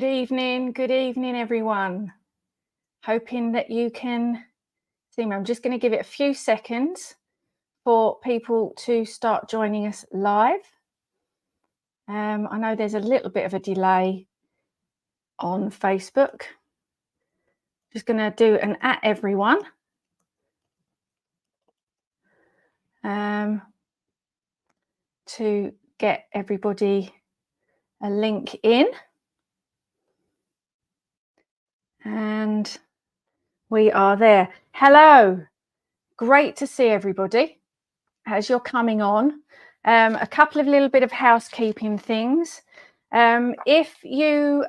Good evening, everyone. Hoping that you can see me. I'm just going to give it a few seconds for people to start joining us live. I know there's a little bit of a delay on Facebook. Just going to do an @ everyone. To get everybody a link in. And we are there. Hello. Great to see everybody as you're coming on. A couple of little bit of housekeeping things. If you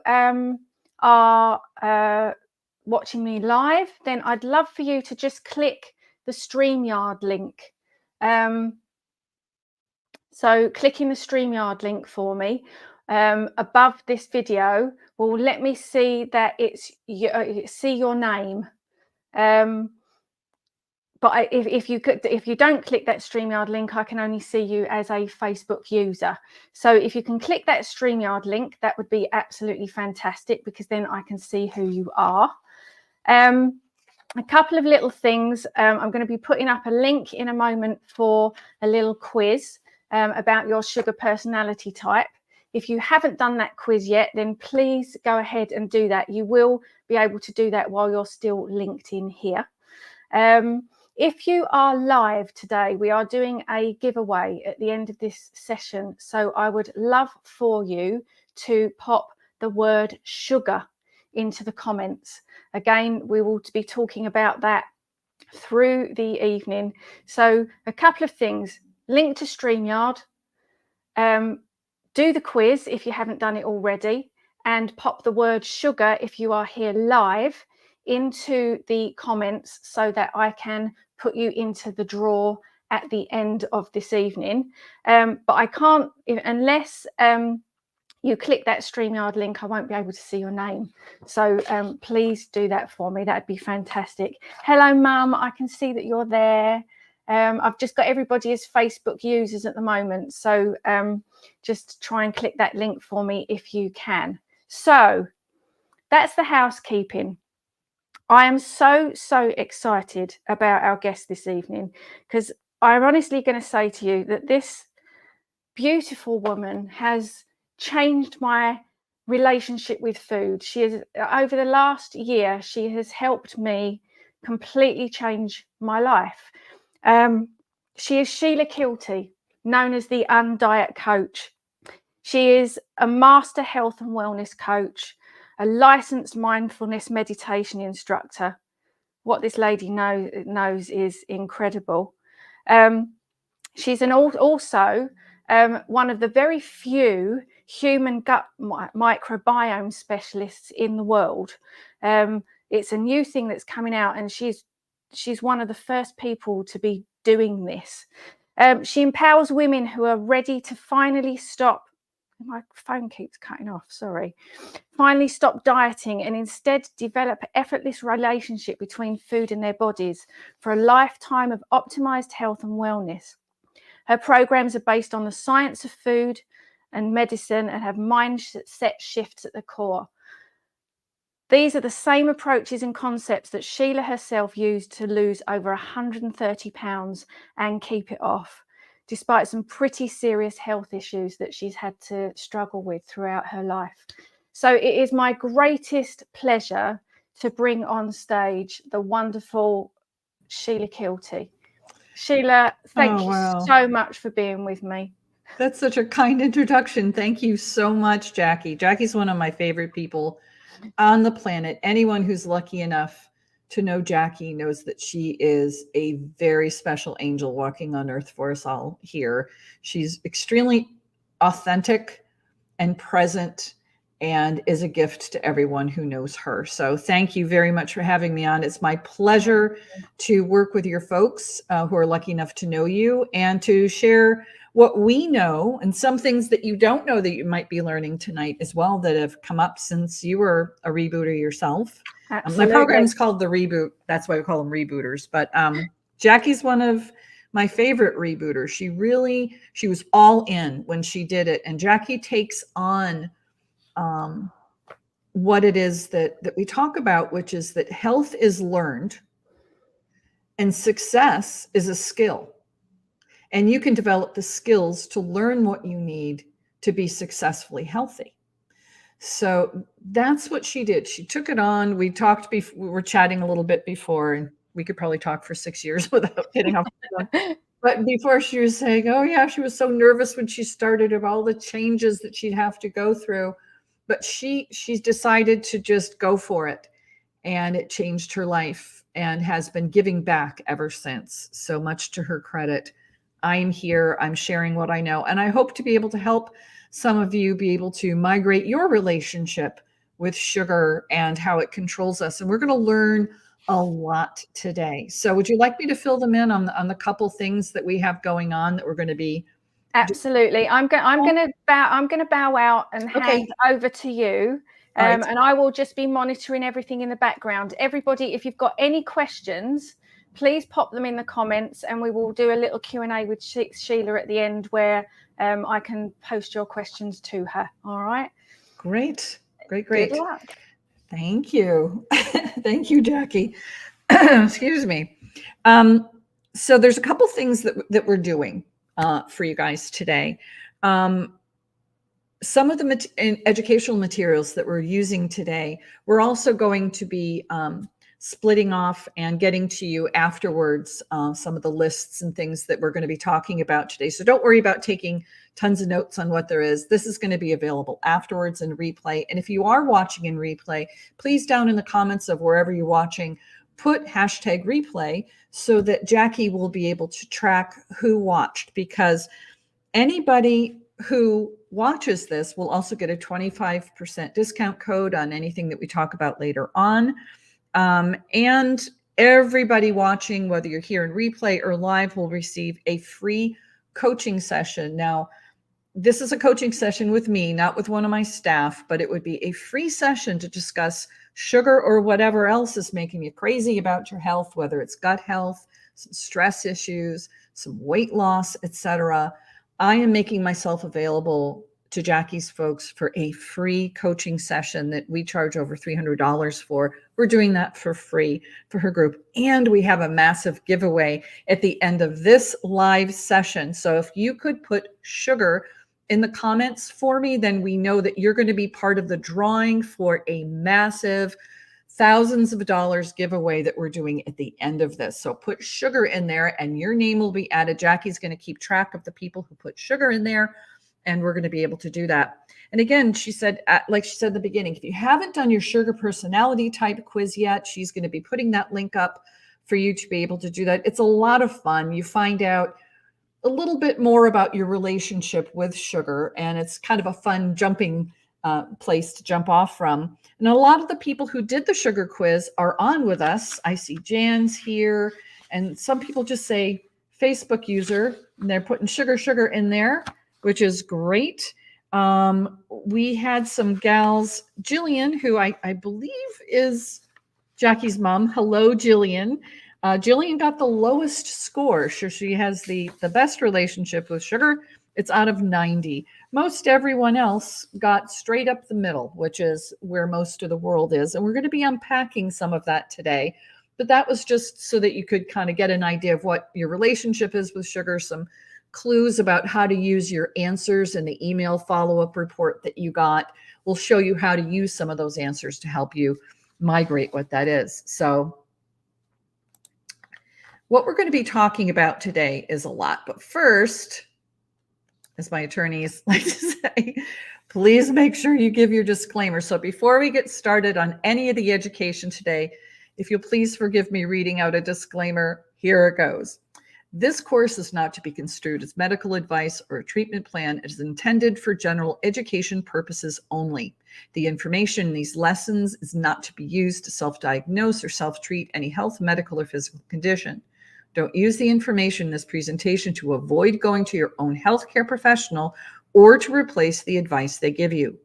are watching me live, then I'd love for you to just click the StreamYard link. So clicking the StreamYard link for me above this video will let me see that see your name. But if you don't click that StreamYard link, I can only see you as a Facebook user. So if you can click that StreamYard link, that would be absolutely fantastic, because then I can see who you are. A couple of little things. I'm going to be putting up a link in a moment for a little quiz about your sugar personality type. If you haven't done that quiz yet, then please go ahead and do that. You will be able to do that while you're still linked in here. If you are live today, we are doing a giveaway at the end of this session. So I would love for you to pop the word sugar into the comments. Again, we will be talking about that through the evening. So a couple of things. Link to StreamYard. Do the quiz if you haven't done it already, and pop the word sugar if you are here live into the comments so that I can put you into the draw at the end of this evening. But I can't, unless you click that StreamYard link, I won't be able to see your name. So please do that for me. That'd be fantastic. Hello, Mum. I can see that you're there. I've just got everybody as Facebook users at the moment. So just try and click that link for me if you can. So that's the housekeeping. I am so excited about our guest this evening, because I'm honestly going to say to you that this beautiful woman has changed my relationship with food. She has, over the last year, she has helped me completely change my life. She is Sheila Keilty, known as the Undiet Coach. She is a master health and wellness coach, a licensed mindfulness meditation instructor. What this lady knows is incredible. She's also one of the very few human gut microbiome specialists in the world. It's a new thing that's coming out, and she's one of the first people to be doing this. She empowers women who are ready to finally stop. My phone keeps cutting off, sorry. Finally stop dieting and instead develop an effortless relationship between food and their bodies for a lifetime of optimized health and wellness. Her programs are based on the science of food and medicine and have mindset shifts at the core. These are the same approaches and concepts that Sheila herself used to lose over 130 pounds and keep it off, despite some pretty serious health issues that she's had to struggle with throughout her life. So it is my greatest pleasure to bring on stage the wonderful Sheila Keilty. Sheila, thank you so much for being with me. That's such a kind introduction. Thank you so much, Jackie. Jackie's one of my favorite people on the planet. Anyone who's lucky enough to know Jackie knows that she is a very special angel walking on earth for us all here. She's extremely authentic and present and is a gift to everyone who knows her. So thank you very much for having me on. It's my pleasure to work with your folks who are lucky enough to know you, and to share what we know and some things that you don't know that you might be learning tonight as well, that have come up since you were a rebooter yourself. My program's called The Reboot. That's why we call them rebooters. But Jackie's one of my favorite rebooters. She was all in when she did it. And Jackie takes on what it is that we talk about, which is that health is learned and success is a skill. And you can develop the skills to learn what you need to be successfully healthy. So that's what she did. She took it on. We talked before, we were chatting a little bit before, and we could probably talk for 6 years without getting off the phone. But before, she was saying, oh yeah, she was so nervous when she started of all the changes that she'd have to go through. But she's decided to just go for it. And it changed her life and has been giving back ever since. So much to her credit. I'm here, I'm sharing what I know, and I hope to be able to help some of you be able to migrate your relationship with sugar and how it controls us. And we're going to learn a lot today. So would you like me to fill them in on the couple things that we have going on that we're going to be? Absolutely. I'm going to bow out and hand over to you. And I will just be monitoring everything in the background. Everybody, if you've got any questions, please pop them in the comments, and we will do a little Q&A with Sheila at the end where I can post your questions to her. All right. Great. Good luck. Thank you. Thank you, Jackie. Excuse me. So there's a couple things that we're doing for you guys today. Some of the educational materials that we're using today, we're also going to be splitting off and getting to you afterwards some of the lists and things that we're going to be talking about today. So don't worry about taking tons of notes on what there is. This is going to be available afterwards in replay. And if you are watching in replay, please down in the comments of wherever you're watching, put #replay so that Jackie will be able to track who watched, because anybody who watches this will also get a 25% discount code on anything that we talk about later on. And everybody watching, whether you're here in replay or live, will receive a free coaching session. Now, this is a coaching session with me, not with one of my staff, but it would be a free session to discuss sugar or whatever else is making you crazy about your health, whether it's gut health, some stress issues, some weight loss, etc. I am making myself available to Jackie's folks for a free coaching session that we charge over $300 for. We're doing that for free for her group. And we have a massive giveaway at the end of this live session. So if you could put sugar in the comments for me, then we know that you're going to be part of the drawing for a massive thousands of dollars giveaway that we're doing at the end of this. So put sugar in there and your name will be added. Jackie's going to keep track of the people who put sugar in there, and we're going to be able to do that. And again, she said, like she said in the beginning, if you haven't done your sugar personality type quiz yet, she's going to be putting that link up for you to be able to do that. It's a lot of fun. You find out a little bit more about your relationship with sugar, and it's kind of a fun jumping place to jump off from. And a lot of the people who did the sugar quiz are on with us. I see Jan's here, and some people just say Facebook user, and they're putting sugar in there, which is great. We had some gals, Jillian, who I believe is Jackie's mom. Hello, Jillian. Jillian got the lowest score. So she has the best relationship with sugar. It's out of 90. Most everyone else got straight up the middle, which is where most of the world is. And we're going to be unpacking some of that today. But that was just so that you could kind of get an idea of what your relationship is with sugar, some clues about how to use your answers in the email follow-up report that you got. We'll show you how to use some of those answers to help you migrate what that is. So what we're going to be talking about today is a lot. But first, as my attorneys like to say, please make sure you give your disclaimer. So before we get started on any of the education today, if you'll please forgive me reading out a disclaimer, here it goes. This course is not to be construed as medical advice or a treatment plan. It is intended for general education purposes only. The information in these lessons is not to be used to self-diagnose or self-treat any health, medical, or physical condition. Don't use the information in this presentation to avoid going to your own healthcare professional or to replace the advice they give you.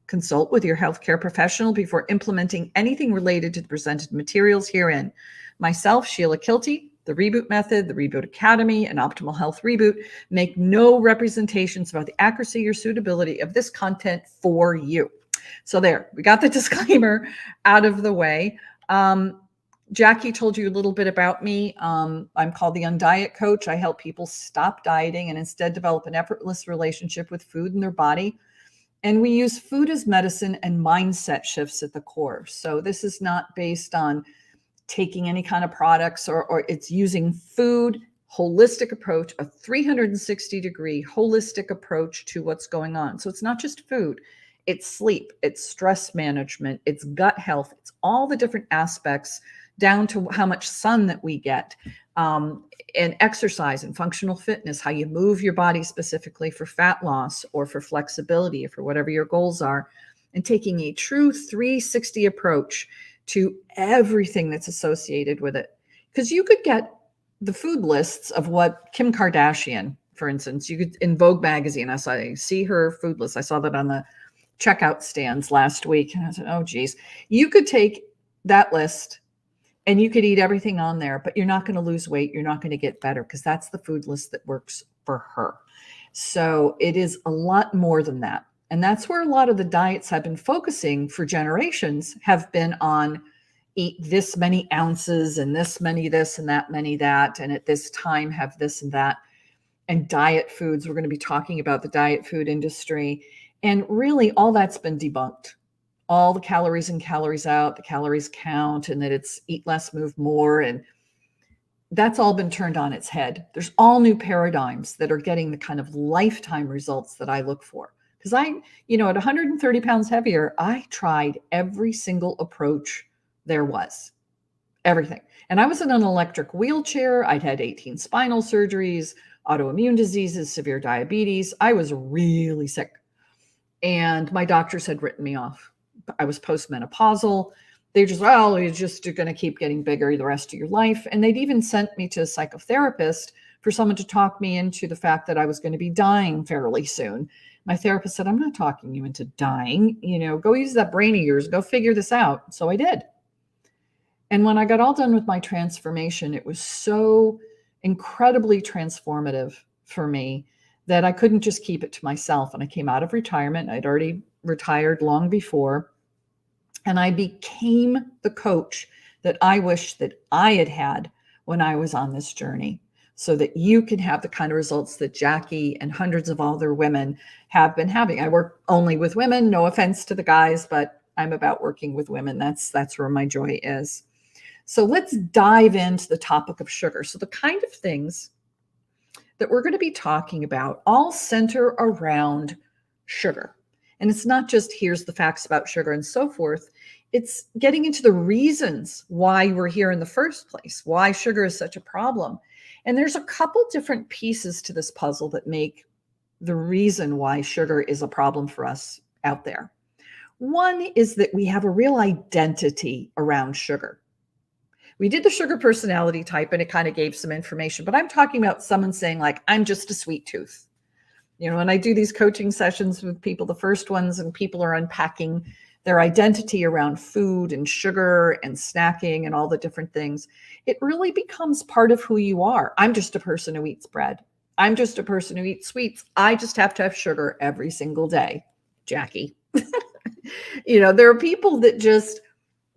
Consult with your healthcare professional before implementing anything related to the presented materials herein. Myself, Sheila Keilty, the Reboot Method, the Reboot Academy, and Optimal Health Reboot make no representations about the accuracy or suitability of this content for you. So there, we got the disclaimer out of the way. Jackie told you a little bit about me. I'm called the Undiet Coach. I help people stop dieting and instead develop an effortless relationship with food and their body. And we use food as medicine and mindset shifts at the core. So this is not based on taking any kind of products, or it's using food, holistic approach, a 360-degree holistic approach to what's going on. So it's not just food, it's sleep, it's stress management, it's gut health, it's all the different aspects down to how much sun that we get, and exercise and functional fitness, how you move your body specifically for fat loss or for flexibility or for whatever your goals are, and taking a true 360 approach to everything that's associated with it. Because you could get the food lists of what Kim Kardashian, for instance, you could, in Vogue magazine, I see her food list. I saw that on the checkout stands last week. And I said, oh, geez, you could take that list and you could eat everything on there, but you're not going to lose weight. You're not going to get better because that's the food list that works for her. So it is a lot more than that. And that's where a lot of the diets have been focusing for generations, have been on eat this many ounces and this many this and that many that. And at this time have this and that. And diet foods, we're going to be talking about the diet food industry. And really all that's been debunked. All the calories in, calories out, the calories count, and that it's eat less, move more. And that's all been turned on its head. There's all new paradigms that are getting the kind of lifetime results that I look for. Because at 130 pounds heavier, I tried every single approach there was, everything. And I was in an electric wheelchair. I'd had 18 spinal surgeries, autoimmune diseases, severe diabetes. I was really sick. And my doctors had written me off. I was postmenopausal. They just, well, you're just going to keep getting bigger the rest of your life. And they'd even sent me to a psychotherapist for someone to talk me into the fact that I was going to be dying fairly soon. My therapist said, I'm not talking you into dying. Go use that brain of yours. Go figure this out. So I did. And when I got all done with my transformation, it was so incredibly transformative for me that I couldn't just keep it to myself. And I came out of retirement. I'd already retired long before. And I became the coach that I wish that I had had when I was on this journey, so that you can have the kind of results that Jackie and hundreds of other women have been having. I work only with women, no offense to the guys, but I'm about working with women. That's where my joy is. So let's dive into the topic of sugar. So the kind of things that we're going to be talking about all center around sugar. And it's not just here's the facts about sugar and so forth. It's getting into the reasons why we're here in the first place, why sugar is such a problem. And there's a couple different pieces to this puzzle that make the reason why sugar is a problem for us out there. One is that we have a real identity around sugar. We did the sugar personality type and it kind of gave some information, but I'm talking about someone saying like, I'm just a sweet tooth. When I do these coaching sessions with people, the first ones, and people are unpacking their identity around food and sugar and snacking and all the different things, it really becomes part of who you are. I'm just a person who eats bread. I'm just a person who eats sweets. I just have to have sugar every single day, Jackie. There are people that just,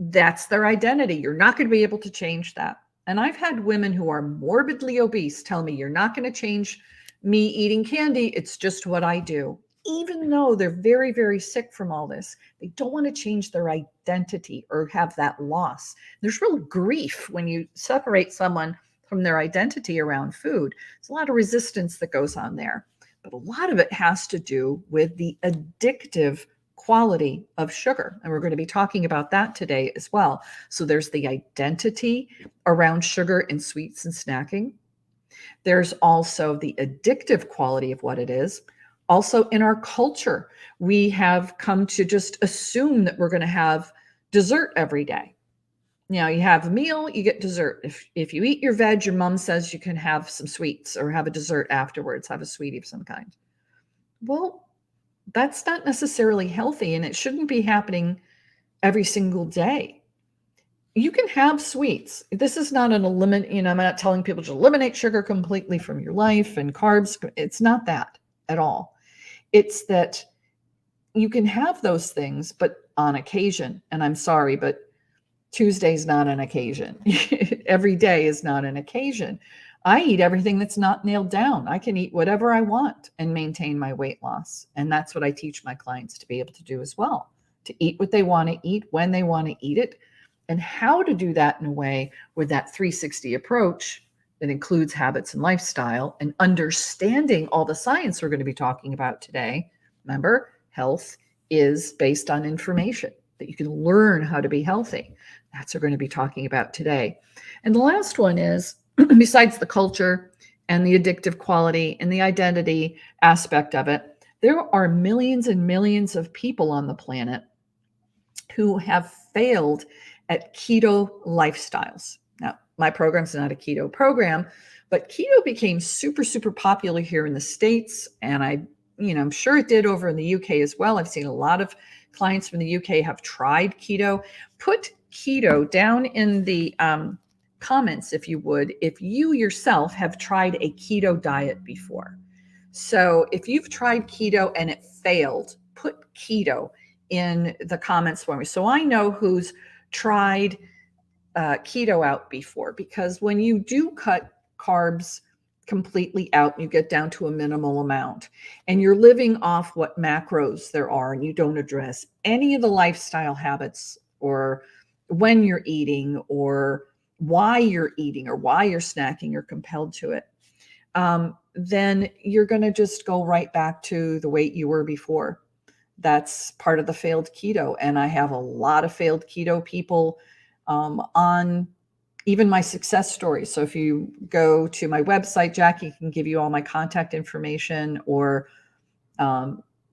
that's their identity. You're not going to be able to change that. And I've had women who are morbidly obese tell me, you're not going to change me eating candy. It's just what I do. Even though they're very, very sick from all this, they don't want to change their identity or have that loss. There's real grief when you separate someone from their identity around food. There's a lot of resistance that goes on there. But a lot of it has to do with the addictive quality of sugar. And we're going to be talking about that today as well. So there's the identity around sugar and sweets and snacking. There's also the addictive quality of what it is. Also in our culture, we have come to just assume that we're going to have dessert every day. You have a meal, you get dessert. If you eat your veg, your mom says you can have some sweets or have a dessert afterwards, have a sweetie of some kind. Well, that's not necessarily healthy, and it shouldn't be happening every single day. You can have sweets. This is not an I'm not telling people to eliminate sugar completely from your life and carbs. It's not that at all. It's that you can have those things, but on occasion. And I'm sorry, but Tuesday's not an occasion. Every day is not an occasion. I eat everything that's not nailed down. I can eat whatever I want and maintain my weight loss. And that's what I teach my clients to be able to do as well, to eat what they want to eat, when they want to eat it, and how to do that in a way with that 360 approach that includes habits and lifestyle and understanding all the science we're going to be talking about today. Remember, health is based on information, that you can learn how to be healthy. That's what we're going to be talking about today. And the last one is, besides the culture and the addictive quality and the identity aspect of it, there are millions and millions of people on the planet who have failed at keto lifestyles. Now, my program's not a keto program, but keto became super, super popular here in the States. And I'm sure it did over in the UK as well. I've seen a lot of clients from the UK have tried keto. Put keto down in the comments, if you would, if you yourself have tried a keto diet before. So if you've tried keto and it failed, put keto in the comments for me, so I know who's tried keto out before. Because when you do cut carbs completely out, you get down to a minimal amount, and you're living off what macros there are, and you don't address any of the lifestyle habits or when you're eating or why you're eating or why you're snacking or compelled to it, then you're going to just go right back to the weight you were before. That's part of the failed keto. And I have a lot of failed keto people on even my success stories. So if you go to my website, Jackie can give you all my contact information, or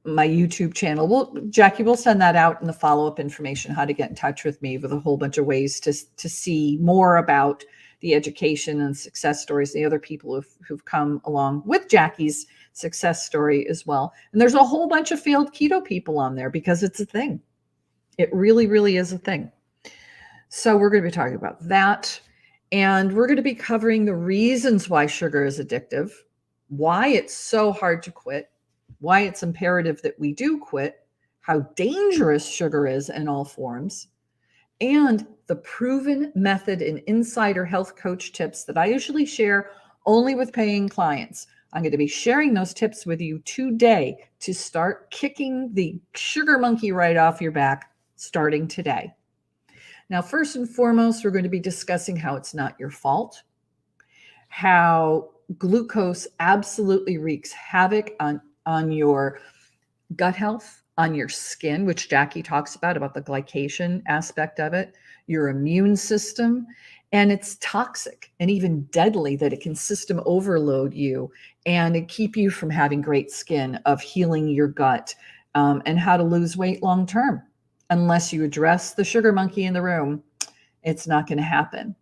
my YouTube channel. Jackie will send that out in the follow-up information, how to get in touch with me, with a whole bunch of ways to see more about the education and success stories, the other people who've come along with Jackie's success story as well. And there's a whole bunch of failed keto people on there because it's a thing. It really, really is a thing. So we're going to be talking about that. And we're going to be covering the reasons why sugar is addictive, why it's so hard to quit, why it's imperative that we do quit, how dangerous sugar is in all forms, and the proven method and insider health coach tips that I usually share only with paying clients. I'm going to be sharing those tips with you today to start kicking the sugar monkey right off your back starting today. Now, first and foremost, we're going to be discussing how it's not your fault, how glucose absolutely wreaks havoc on your gut health, on your skin, which Jackie talks about the glycation aspect of it, your immune system, and it's toxic and even deadly that it can system overload you and keep you from having great skin, of healing your gut, and how to lose weight long term. Unless you address the sugar monkey in the room, it's not going to happen.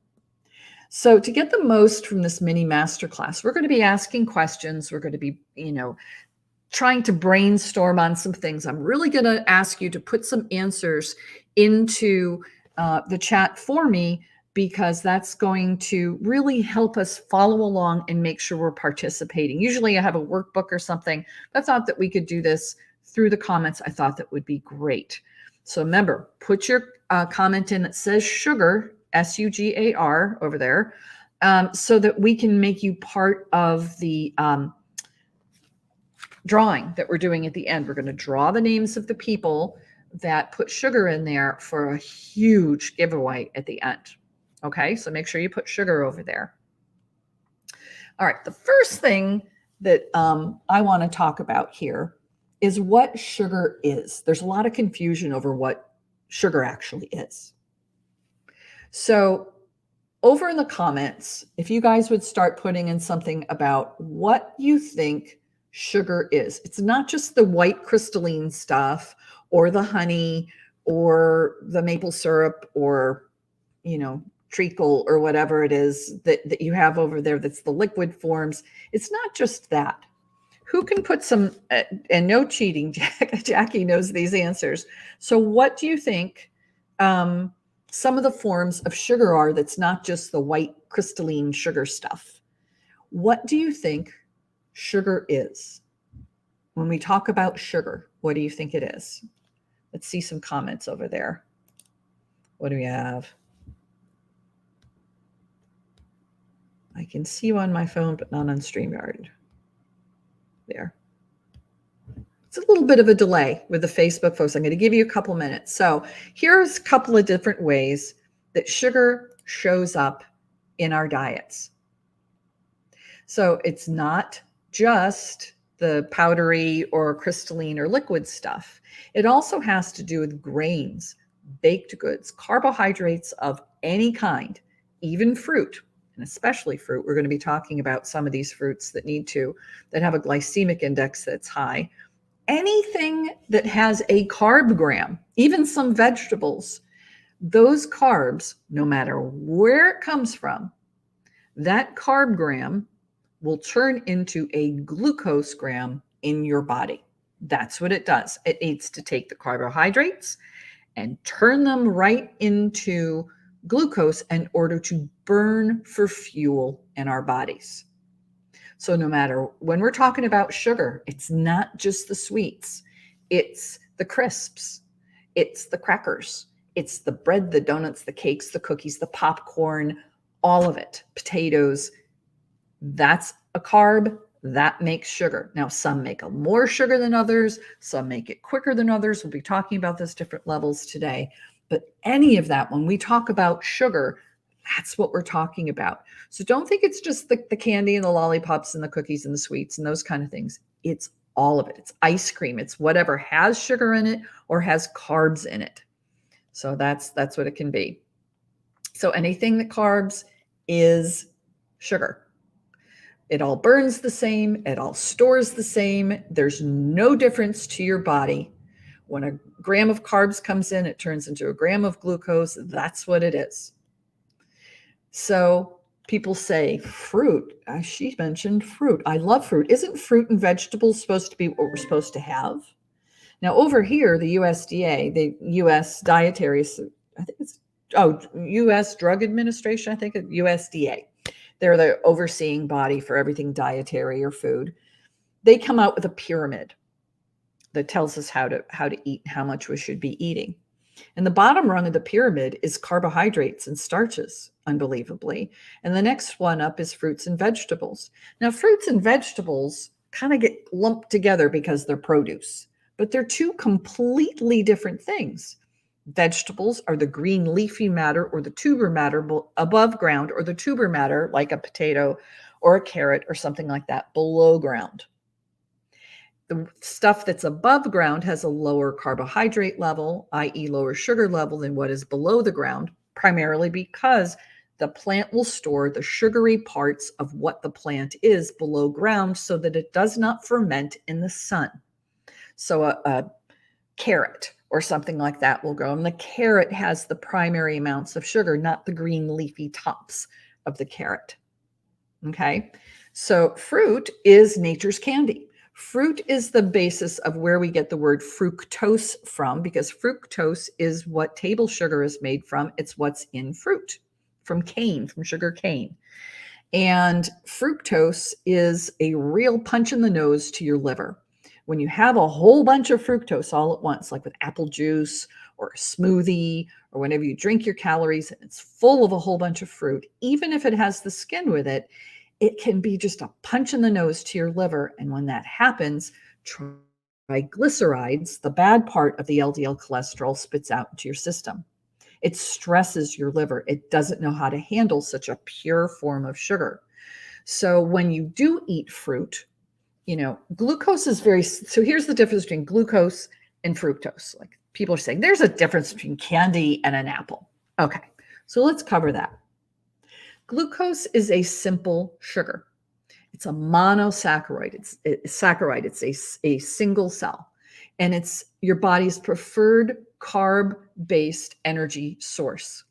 So to get the most from this mini masterclass, we're going to be asking questions. We're going to be, trying to brainstorm on some things. I'm really going to ask you to put some answers into the chat for me, because that's going to really help us follow along and make sure we're participating. Usually I have a workbook or something. I thought that we could do this through the comments. I thought that would be great. So remember, put your comment in that says sugar, SUGAR over there, so that we can make you part of the drawing that we're doing at the end. We're going to draw the names of the people that put sugar in there for a huge giveaway at the end. Okay, so make sure you put sugar over there. All right, the first thing that I want to talk about here is what sugar is. There's a lot of confusion over what sugar actually is. So over in the comments, if you guys would start putting in something about what you think sugar is. It's not just the white crystalline stuff or the honey or the maple syrup or, treacle or whatever it is that you have over there that's the liquid forms. It's not just that. Who can put some, and no cheating, Jackie knows these answers. So what do you think some of the forms of sugar are that's not just the white crystalline sugar stuff? What do you think sugar is when we talk about sugar? What do you think it is? Let's see some comments over there. What do we have? I can see you on my phone, but not on StreamYard. There. It's a little bit of a delay with the Facebook folks. I'm going to give you a couple minutes. So here's a couple of different ways that sugar shows up in our diets. So it's not just the powdery or crystalline or liquid stuff. It also has to do with grains, baked goods, carbohydrates of any kind, even fruit, and especially fruit. We're going to be talking about some of these fruits that have a glycemic index that's high. Anything that has a carb gram, even some vegetables, those carbs, no matter where it comes from, that carb gram will turn into a glucose gram in your body. That's what it does. It needs to take the carbohydrates and turn them right into glucose in order to burn for fuel in our bodies. So no matter when we're talking about sugar, it's not just the sweets, it's the crisps, it's the crackers, it's the bread, the donuts, the cakes, the cookies, the popcorn, all of it, potatoes. That's a carb that makes sugar. Now, some make more sugar than others, some make it quicker than others. We'll be talking about those different levels today. But any of that, when we talk about sugar, that's what we're talking about. So don't think it's just the candy and the lollipops and the cookies and the sweets and those kind of things. It's all of it. It's ice cream. It's whatever has sugar in it or has carbs in it. So that's what it can be. So anything that carbs is sugar. It all burns the same. It all stores the same. There's no difference to your body. When a gram of carbs comes in, it turns into a gram of glucose. That's what it is. So people say fruit. She mentioned fruit. I love fruit. Isn't fruit and vegetables supposed to be what we're supposed to have? Now over here, the USDA, the U.S. Dietary, I think it's, U.S. Drug Administration, I think USDA. They're the overseeing body for everything dietary or food. They come out with a pyramid that tells us how to eat, how much we should be eating. And the bottom rung of the pyramid is carbohydrates and starches, unbelievably. And the next one up is fruits and vegetables. Now, fruits and vegetables kind of get lumped together because they're produce, but they're two completely different things. Vegetables are the green leafy matter or the tuber matter above ground, or the tuber matter like a potato or a carrot or something like that below ground. The stuff that's above ground has a lower carbohydrate level, i.e. lower sugar level than what is below the ground, primarily because the plant will store the sugary parts of what the plant is below ground so that it does not ferment in the sun. So a carrot or something like that will grow, and the carrot has the primary amounts of sugar, not the green leafy tops of the carrot. Okay, so fruit is nature's candy. Fruit is the basis of where we get the word fructose from, because fructose is what table sugar is made from. It's what's in fruit, from cane, from sugar cane. And fructose is a real punch in the nose to your liver. When you have a whole bunch of fructose all at once, like with apple juice or a smoothie, or whenever you drink your calories and it's full of a whole bunch of fruit, even if it has the skin with it, it can be just a punch in the nose to your liver. And when that happens, triglycerides, the bad part of the LDL cholesterol, spits out into your system. It stresses your liver. It doesn't know how to handle such a pure form of sugar. So when you do eat fruit, glucose is so here's the difference between glucose and fructose. Like people are saying, there's a difference between candy and an apple. Okay, so let's cover that. Glucose is a simple sugar. It's a monosaccharide. It's a single cell. And it's your body's preferred carb-based energy source.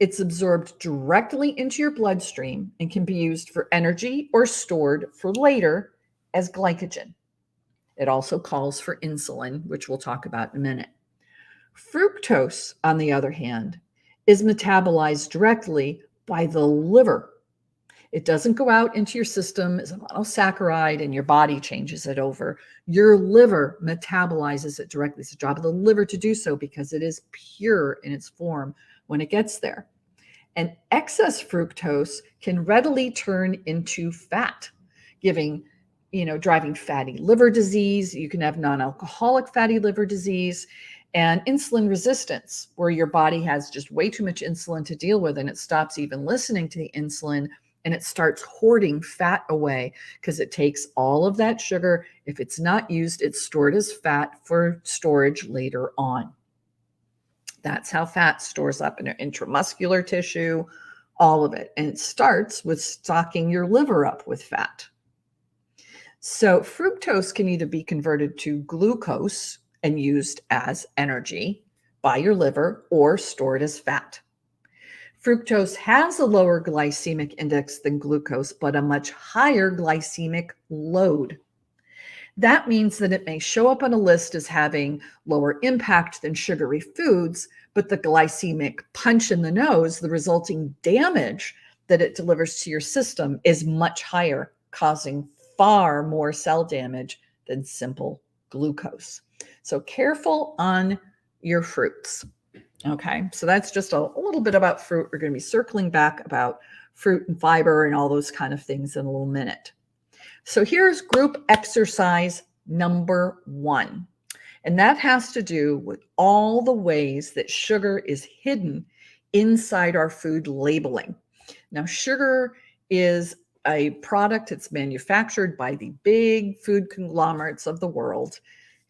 It's absorbed directly into your bloodstream and can be used for energy or stored for later as glycogen. It also calls for insulin, which we'll talk about in a minute. Fructose, on the other hand, is metabolized directly by the liver. It doesn't go out into your system as a monosaccharide and your body changes it over. Your liver metabolizes it directly. It's the job of the liver to do so because it is pure in its form when it gets there. And excess fructose can readily turn into fat, driving fatty liver disease. You can have non-alcoholic fatty liver disease and insulin resistance, where your body has just way too much insulin to deal with, and it stops even listening to the insulin, and it starts hoarding fat away because it takes all of that sugar. If it's not used, it's stored as fat for storage later on. That's how fat stores up in your intramuscular tissue, all of it. And it starts with stocking your liver up with fat. So fructose can either be converted to glucose and used as energy by your liver or stored as fat. Fructose has a lower glycemic index than glucose, but a much higher glycemic load. That means that it may show up on a list as having lower impact than sugary foods, but the glycemic punch in the nose, the resulting damage that it delivers to your system, is much higher, causing far more cell damage than simple glucose. So careful on your fruits. Okay, so that's just a little bit about fruit. We're going to be circling back about fruit and fiber and all those kind of things in a little minute. So here's group exercise number 1. And that has to do with all the ways that sugar is hidden inside our food labeling. Now, sugar is a product that's manufactured by the big food conglomerates of the world.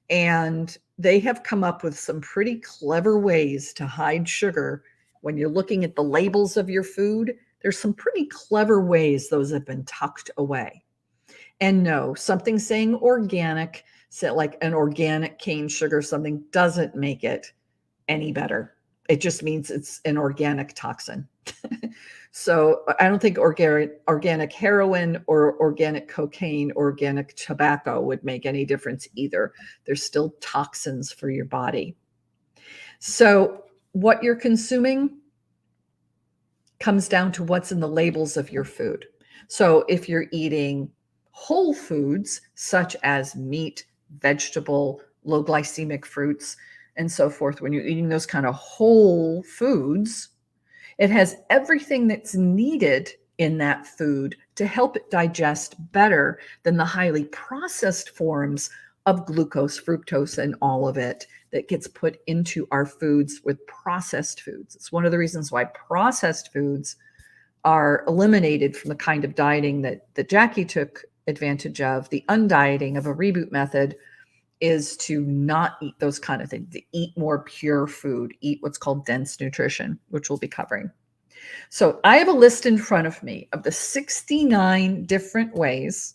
And they have come up with some pretty clever ways to hide sugar. When you're looking at the labels of your food, there's some pretty clever ways those have been tucked away. And no, something saying organic, like an organic cane sugar, something doesn't make it any better. It just means it's an organic toxin. So I don't think organic heroin or organic cocaine or organic tobacco would make any difference either. There's still toxins for your body. So what you're consuming comes down to what's in the labels of your food. So if you're eating whole foods, such as meat, vegetable, low glycemic fruits, and so forth, when you're eating those kind of whole foods, it has everything that's needed in that food to help it digest better than the highly processed forms of glucose, fructose, and all of it that gets put into our foods with processed foods. It's one of the reasons why processed foods are eliminated from the kind of dieting that Jackie took advantage of. The undieting of a reboot method is to not eat those kind of things, to eat more pure food, eat what's called dense nutrition, which we'll be covering. So I have a list in front of me of the 69 different ways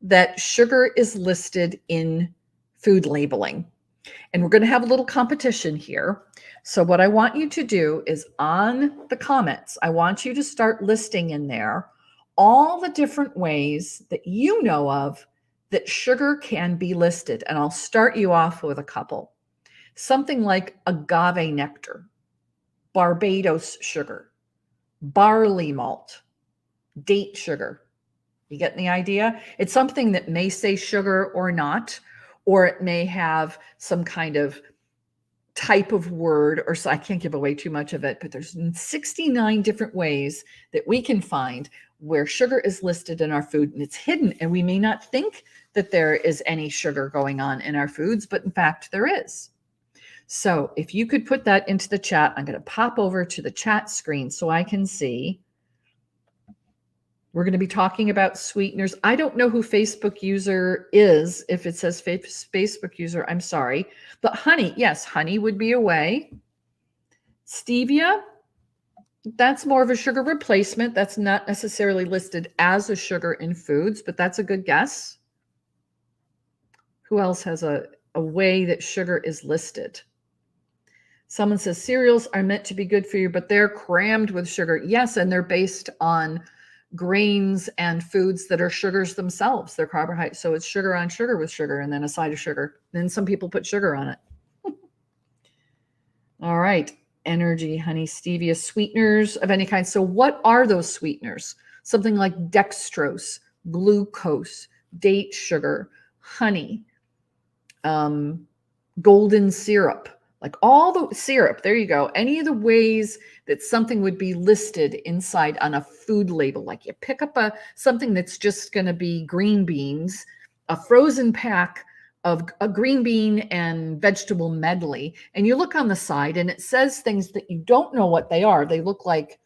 that sugar is listed in food labeling. And we're going to have a little competition here. So what I want you to do is on the comments, I want you to start listing in there all the different ways that you know of that sugar can be listed. And I'll start you off with a couple. Something like agave nectar, Barbados sugar, barley malt, date sugar. You getting the idea? It's something that may say sugar or not, or it may have some kind of type of word, or so I can't give away too much of it, but there's 69 different ways that we can find where sugar is listed in our food, and it's hidden, and we may not think that there is any sugar going on in our foods, but in fact there is. So if you could put that into the chat, I'm going to pop over to the chat screen so I can see. We're going to be talking about sweeteners. I don't know who Facebook user is. If it says Facebook user, I'm sorry. But honey, yes, honey would be a way. Stevia, that's more of a sugar replacement. That's not necessarily listed as a sugar in foods, but that's a good guess. Who else has a way that sugar is listed? Someone says cereals are meant to be good for you, but they're crammed with sugar. Yes, and they're based on grains and foods that are sugars themselves. They're carbohydrates. So it's sugar on sugar with sugar and then a side of sugar. Then some people put sugar on it. All right. Energy, honey, stevia, sweeteners of any kind. So what are those sweeteners? something like dextrose, glucose, date sugar, honey, golden syrup, like all the syrup. There you go. Any of the ways that something would be listed inside on a food label, like you pick up something that's just going to be green beans, a frozen pack of a green bean and vegetable medley, and you look on the side and it says things that you don't know what they are. They look like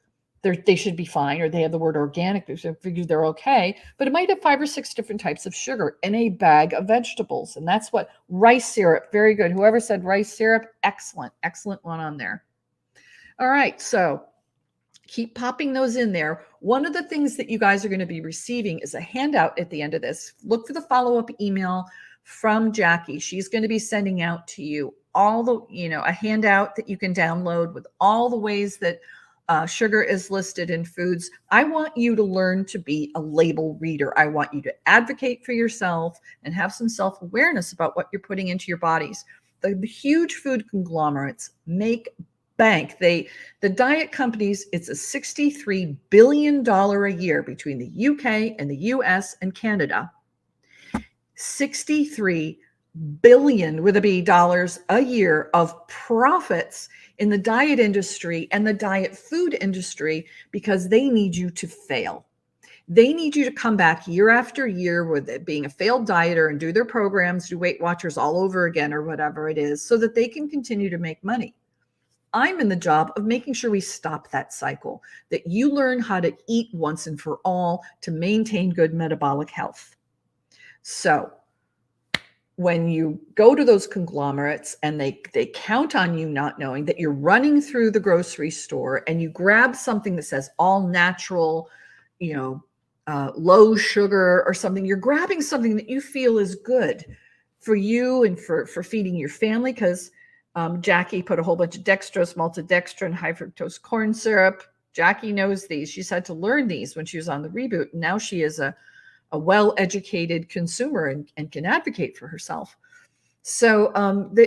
they should be fine, or they have the word organic, so figure they're okay, but it might have 5 or 6 different types of sugar in a bag of vegetables. And that's what rice syrup, very good. Whoever said rice syrup, excellent one on there. All right, so keep popping those in there. One of the things that you guys are going to be receiving is a handout at the end of this. Look for the follow-up email from Jackie. She's going to be sending out to you all the, a handout that you can download with all the ways that sugar is listed in foods. I want you to learn to be a label reader. I want you to advocate for yourself and have some self-awareness about what you're putting into your bodies. The huge food conglomerates make bank. The diet companies, it's a $63 billion a year between the UK and the US and Canada. 63 billion with a B dollars a year of profits in the diet industry and the diet food industry, because they need you to fail. They need you to come back year after year with it being a failed dieter and do their programs, do Weight Watchers all over again or whatever it is, so that they can continue to make money. I'm in the job of making sure we stop that cycle, that you learn how to eat once and for all to maintain good metabolic health. So when you go to those conglomerates and they count on you not knowing that you're running through the grocery store and you grab something that says all natural, low sugar or something, you're grabbing something that you feel is good for you and for feeding your family, because Jackie put a whole bunch of dextrose, maltodextrin, high fructose corn syrup. Jackie knows these. She's had to learn these when she was on the reboot. Now she is a well-educated consumer and can advocate for herself. So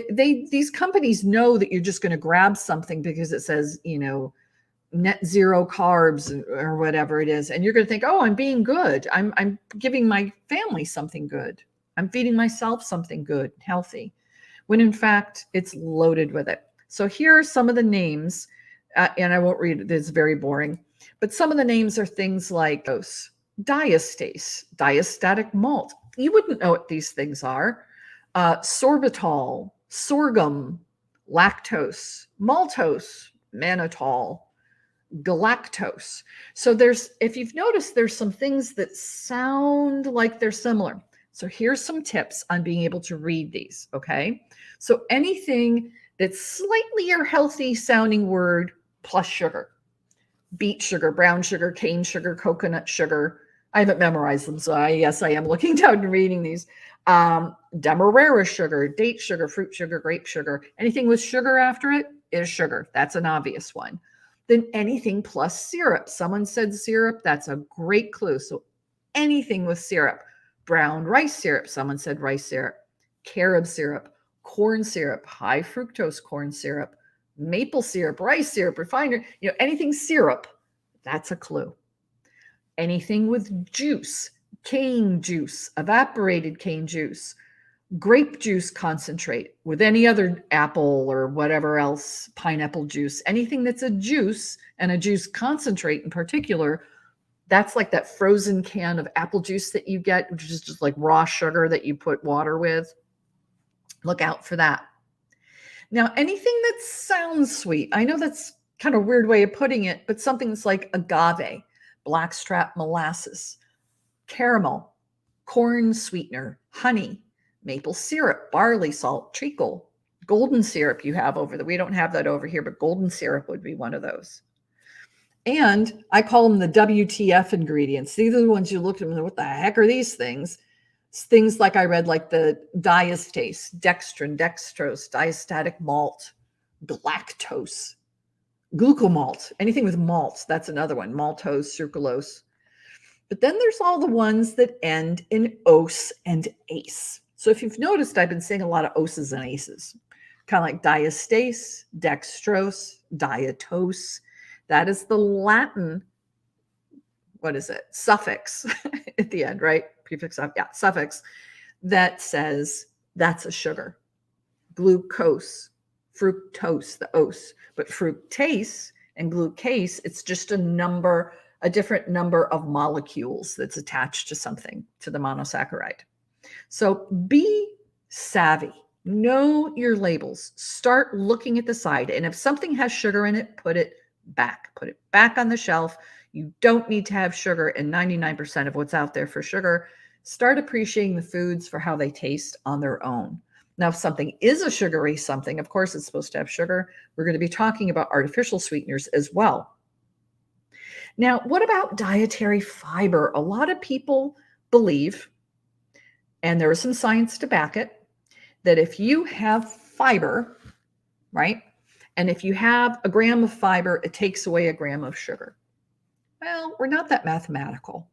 these companies know that you're just going to grab something because it says, net zero carbs or whatever it is. And you're going to think, oh, I'm being good. I'm giving my family something good. I'm feeding myself something good, healthy, when in fact it's loaded with it. So here are some of the names, and I won't read it. It's very boring, but some of the names are things like diastase, diastatic malt. You wouldn't know what these things are. Sorbitol, sorghum, lactose, maltose, mannitol, galactose. So if you've noticed, there's some things that sound like they're similar. So here's some tips on being able to read these, okay? So anything that's slightly or healthy sounding word plus sugar. Beet sugar, brown sugar, cane sugar, coconut sugar. I haven't memorized them, so yes, I am looking down and reading these. Demerara sugar, date sugar, fruit sugar, grape sugar. Anything with sugar after it is sugar. That's an obvious one. Then anything plus syrup. Someone said syrup. That's a great clue. So anything with syrup. Brown rice syrup. Someone said rice syrup. Carob syrup, corn syrup, high fructose corn syrup, maple syrup, rice syrup, refined, anything syrup, that's a clue. Anything with juice, cane juice, evaporated cane juice, grape juice concentrate with any other apple or whatever else, pineapple juice, anything that's a juice and a juice concentrate in particular, that's like that frozen can of apple juice that you get, which is just like raw sugar that you put water with. Look out for that. Now, anything that sounds sweet, I know that's kind of a weird way of putting it, but something that's like agave, blackstrap molasses, caramel, corn sweetener, honey, maple syrup, barley salt, treacle, golden syrup you have over there. We don't have that over here, but golden syrup would be one of those. And I call them the WTF ingredients. These are the ones you look at and what the heck are these things? Things like I read, like the diastase, dextrin, dextrose, diastatic malt, galactose, glucomalt, anything with malt. That's another one, maltose, sucralose. But then there's all the ones that end in ose and ace. So if you've noticed, I've been saying a lot of oses and aces, kind of like diastase, dextrose, diatose. That is the Latin what is it? Suffix at the end, right? Prefix, yeah, suffix that says that's a sugar. Glucose, fructose, the ose, but fructase and glucase, it's just a different number of molecules that's attached to something, to the monosaccharide. So be savvy. Know your labels. Start looking at the side. And if something has sugar in it, put it back. Put it back on the shelf. You don't need to have sugar in 99% of what's out there for sugar. Start appreciating the foods for how they taste on their own. Now, if something is a sugary something, of course, it's supposed to have sugar. We're going to be talking about artificial sweeteners as well. Now, what about dietary fiber? A lot of people believe, and there is some science to back it, that if you have fiber, right, and if you have a gram of fiber, it takes away a gram of sugar. Well, we're not that mathematical.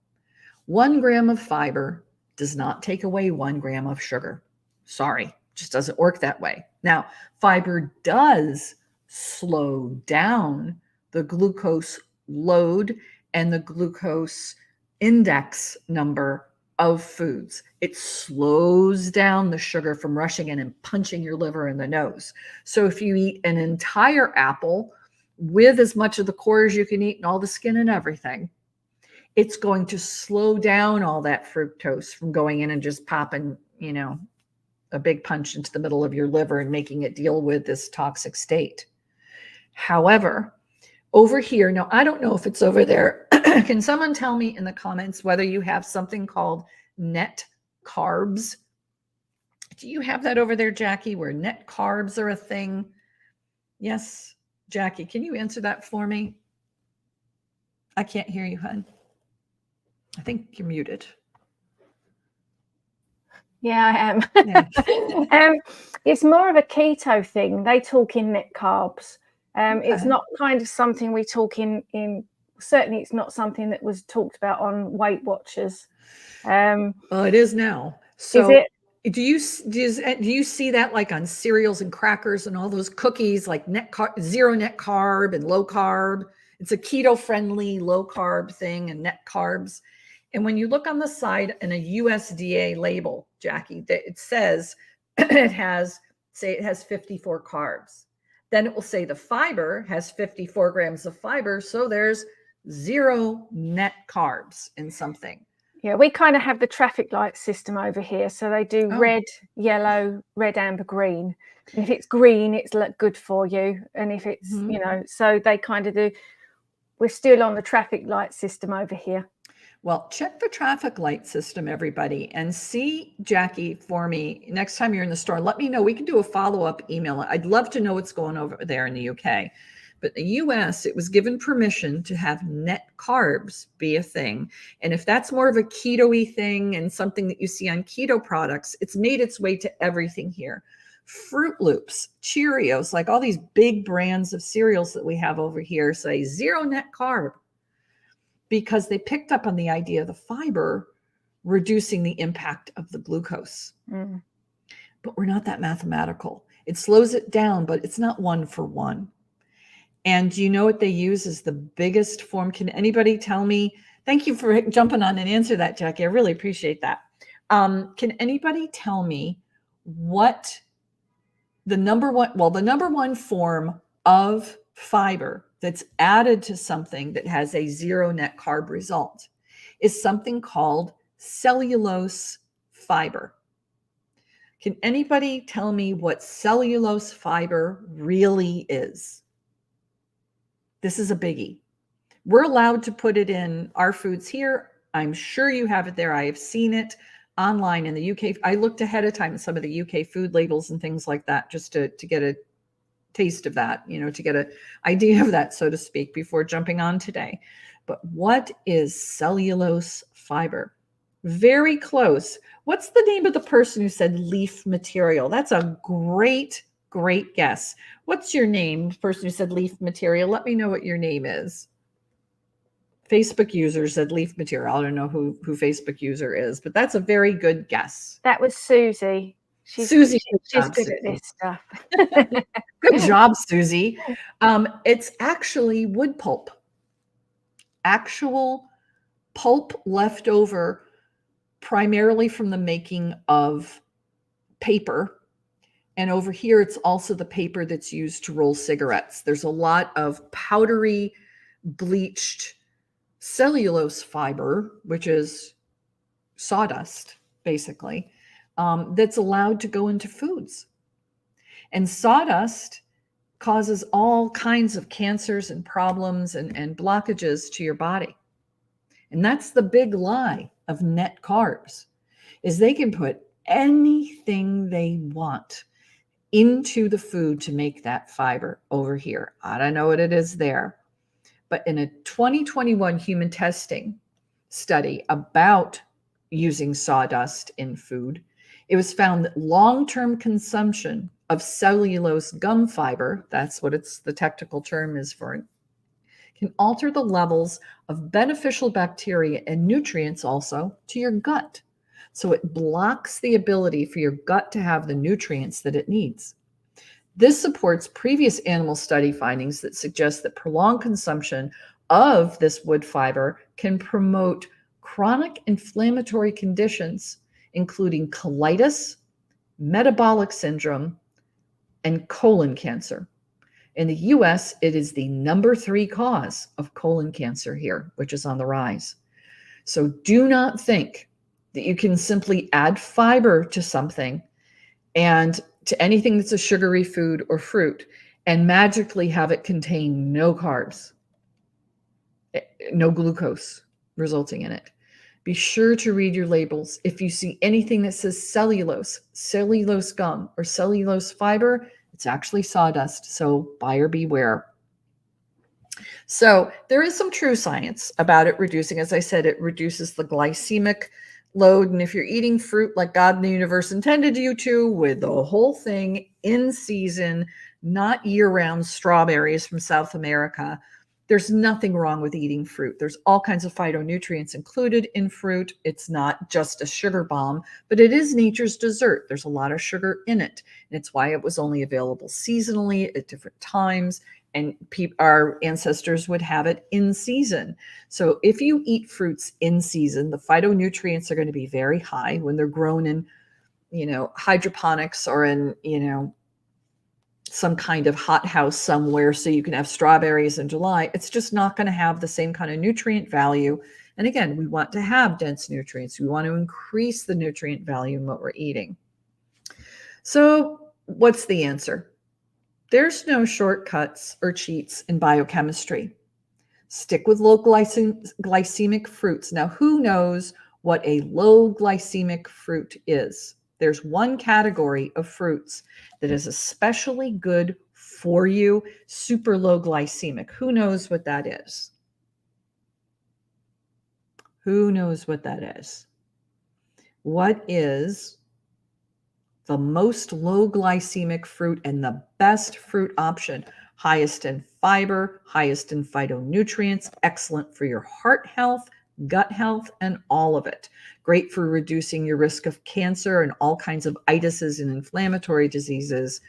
1 gram of fiber does not take away 1 gram of sugar. Sorry, just doesn't work that way. Now, fiber does slow down the glucose load and the glucose index number of foods. It slows down the sugar from rushing in and punching your liver in the nose. So if you eat an entire apple with as much of the core as you can eat and all the skin and everything, it's going to slow down all that fructose from going in and just popping, a big punch into the middle of your liver and making it deal with this toxic state. However, over here, now I don't know if it's over there. Can someone tell me in the comments whether you have something called net carbs? Do you have that over there, Jackie, where net carbs are a thing? Yes, Jackie, can you answer that for me? I can't hear you, hon. I think you're muted. Yeah, I am. Yeah. It's more of a keto thing. They talk in net carbs. It's not kind of something we talk in. Certainly, it's not something that was talked about on Weight Watchers. Well, it is now. So, is it? Do you see that like on cereals and crackers and all those cookies, like zero net carb and low carb? It's a keto friendly low carb thing and net carbs. And when you look on the side in a USDA label, Jackie, it says it has 54 carbs. Then it will say the fiber has 54 grams of fiber. So there's 0 net carbs in something. Yeah, we kind of have the traffic light system over here. So they do red, yellow, red, amber, green. And if it's green, it's good for you. And if it's, so they kind of do. We're still on the traffic light system over here. Well, check the traffic light system, everybody, and see Jackie for me next time you're in the store. Let me know. We can do a follow-up email. I'd love to know what's going over there in the UK. But in the US, it was given permission to have net carbs be a thing. And if that's more of a keto-y thing and something that you see on keto products, it's made its way to everything here. Fruit Loops, Cheerios, like all these big brands of cereals that we have over here say 0 net carb, because they picked up on the idea of the fiber reducing the impact of the glucose. But we're not that mathematical. It slows it down, but it's not 1 for 1. And do you know what they use as the biggest form? Can anybody tell me? Thank you for jumping on and answer that, Jackie. I really appreciate that. Can anybody tell me what the number one form of fiber that's added to something that has a 0 net carb result is something called cellulose fiber. Can anybody tell me what cellulose fiber really is? This is a biggie. We're allowed to put it in our foods here. I'm sure you have it there. I have seen it online in the UK. I looked ahead of time at some of the UK food labels and things like that just to get a taste of that, to get an idea of that, so to speak, before jumping on today. But what is cellulose fiber? Very close. What's the name of the person who said leaf material? That's a great guess. What's your name, the person who said leaf material? Let me know what your name is. Facebook user said leaf material. I don't know who Facebook user is, but that's a very good guess. That was Susie. She's good at this stuff. Good job, Susie. It's actually wood pulp. Actual pulp left over primarily from the making of paper. And over here, it's also the paper that's used to roll cigarettes. There's a lot of powdery, bleached cellulose fiber, which is sawdust, basically, that's allowed to go into foods. And sawdust causes all kinds of cancers and problems and blockages to your body. And that's the big lie of net carbs, is they can put anything they want into the food to make that fiber over here. I don't know what it is there. But in a 2021 human testing study about using sawdust in food, it was found that long-term consumption of cellulose gum fiber, that's what the technical term is for it, can alter the levels of beneficial bacteria and nutrients also to your gut. So it blocks the ability for your gut to have the nutrients that it needs. This supports previous animal study findings that suggest that prolonged consumption of this wood fiber can promote chronic inflammatory conditions, including colitis, metabolic syndrome, and colon cancer. In the US, it is the number 3 cause of colon cancer here, which is on the rise. So do not think that you can simply add fiber to something and to anything that's a sugary food or fruit and magically have it contain no carbs, no glucose resulting in it. Be sure to read your labels. If you see anything that says cellulose, cellulose gum, or cellulose fiber, it's actually sawdust. So buyer beware. So there is some true science about it reducing. As I said, it reduces the glycemic load. And if you're eating fruit like God and the universe intended you to, with the whole thing in season, not year-round strawberries from South America, there's nothing wrong with eating fruit. There's all kinds of phytonutrients included in fruit. It's not just a sugar bomb, but it is nature's dessert. There's a lot of sugar in it. And it's why it was only available seasonally at different times. And our ancestors would have it in season. So if you eat fruits in season, the phytonutrients are going to be very high when they're grown in, hydroponics or in, some kind of hothouse somewhere so you can have strawberries in July. It's just not going to have the same kind of nutrient value. And again, we want to have dense nutrients. We want to increase the nutrient value in what we're eating. So what's the answer? There's no shortcuts or cheats in biochemistry. Stick with low glycemic fruits. Now, who knows what a low glycemic fruit is? There's one category of fruits that is especially good for you, super low glycemic. Who knows what that is? Who knows what that is? What is the most low glycemic fruit and the best fruit option? Highest in fiber, highest in phytonutrients, excellent for your heart health, gut health, and all of it. Great for reducing your risk of cancer and all kinds of itises and inflammatory diseases.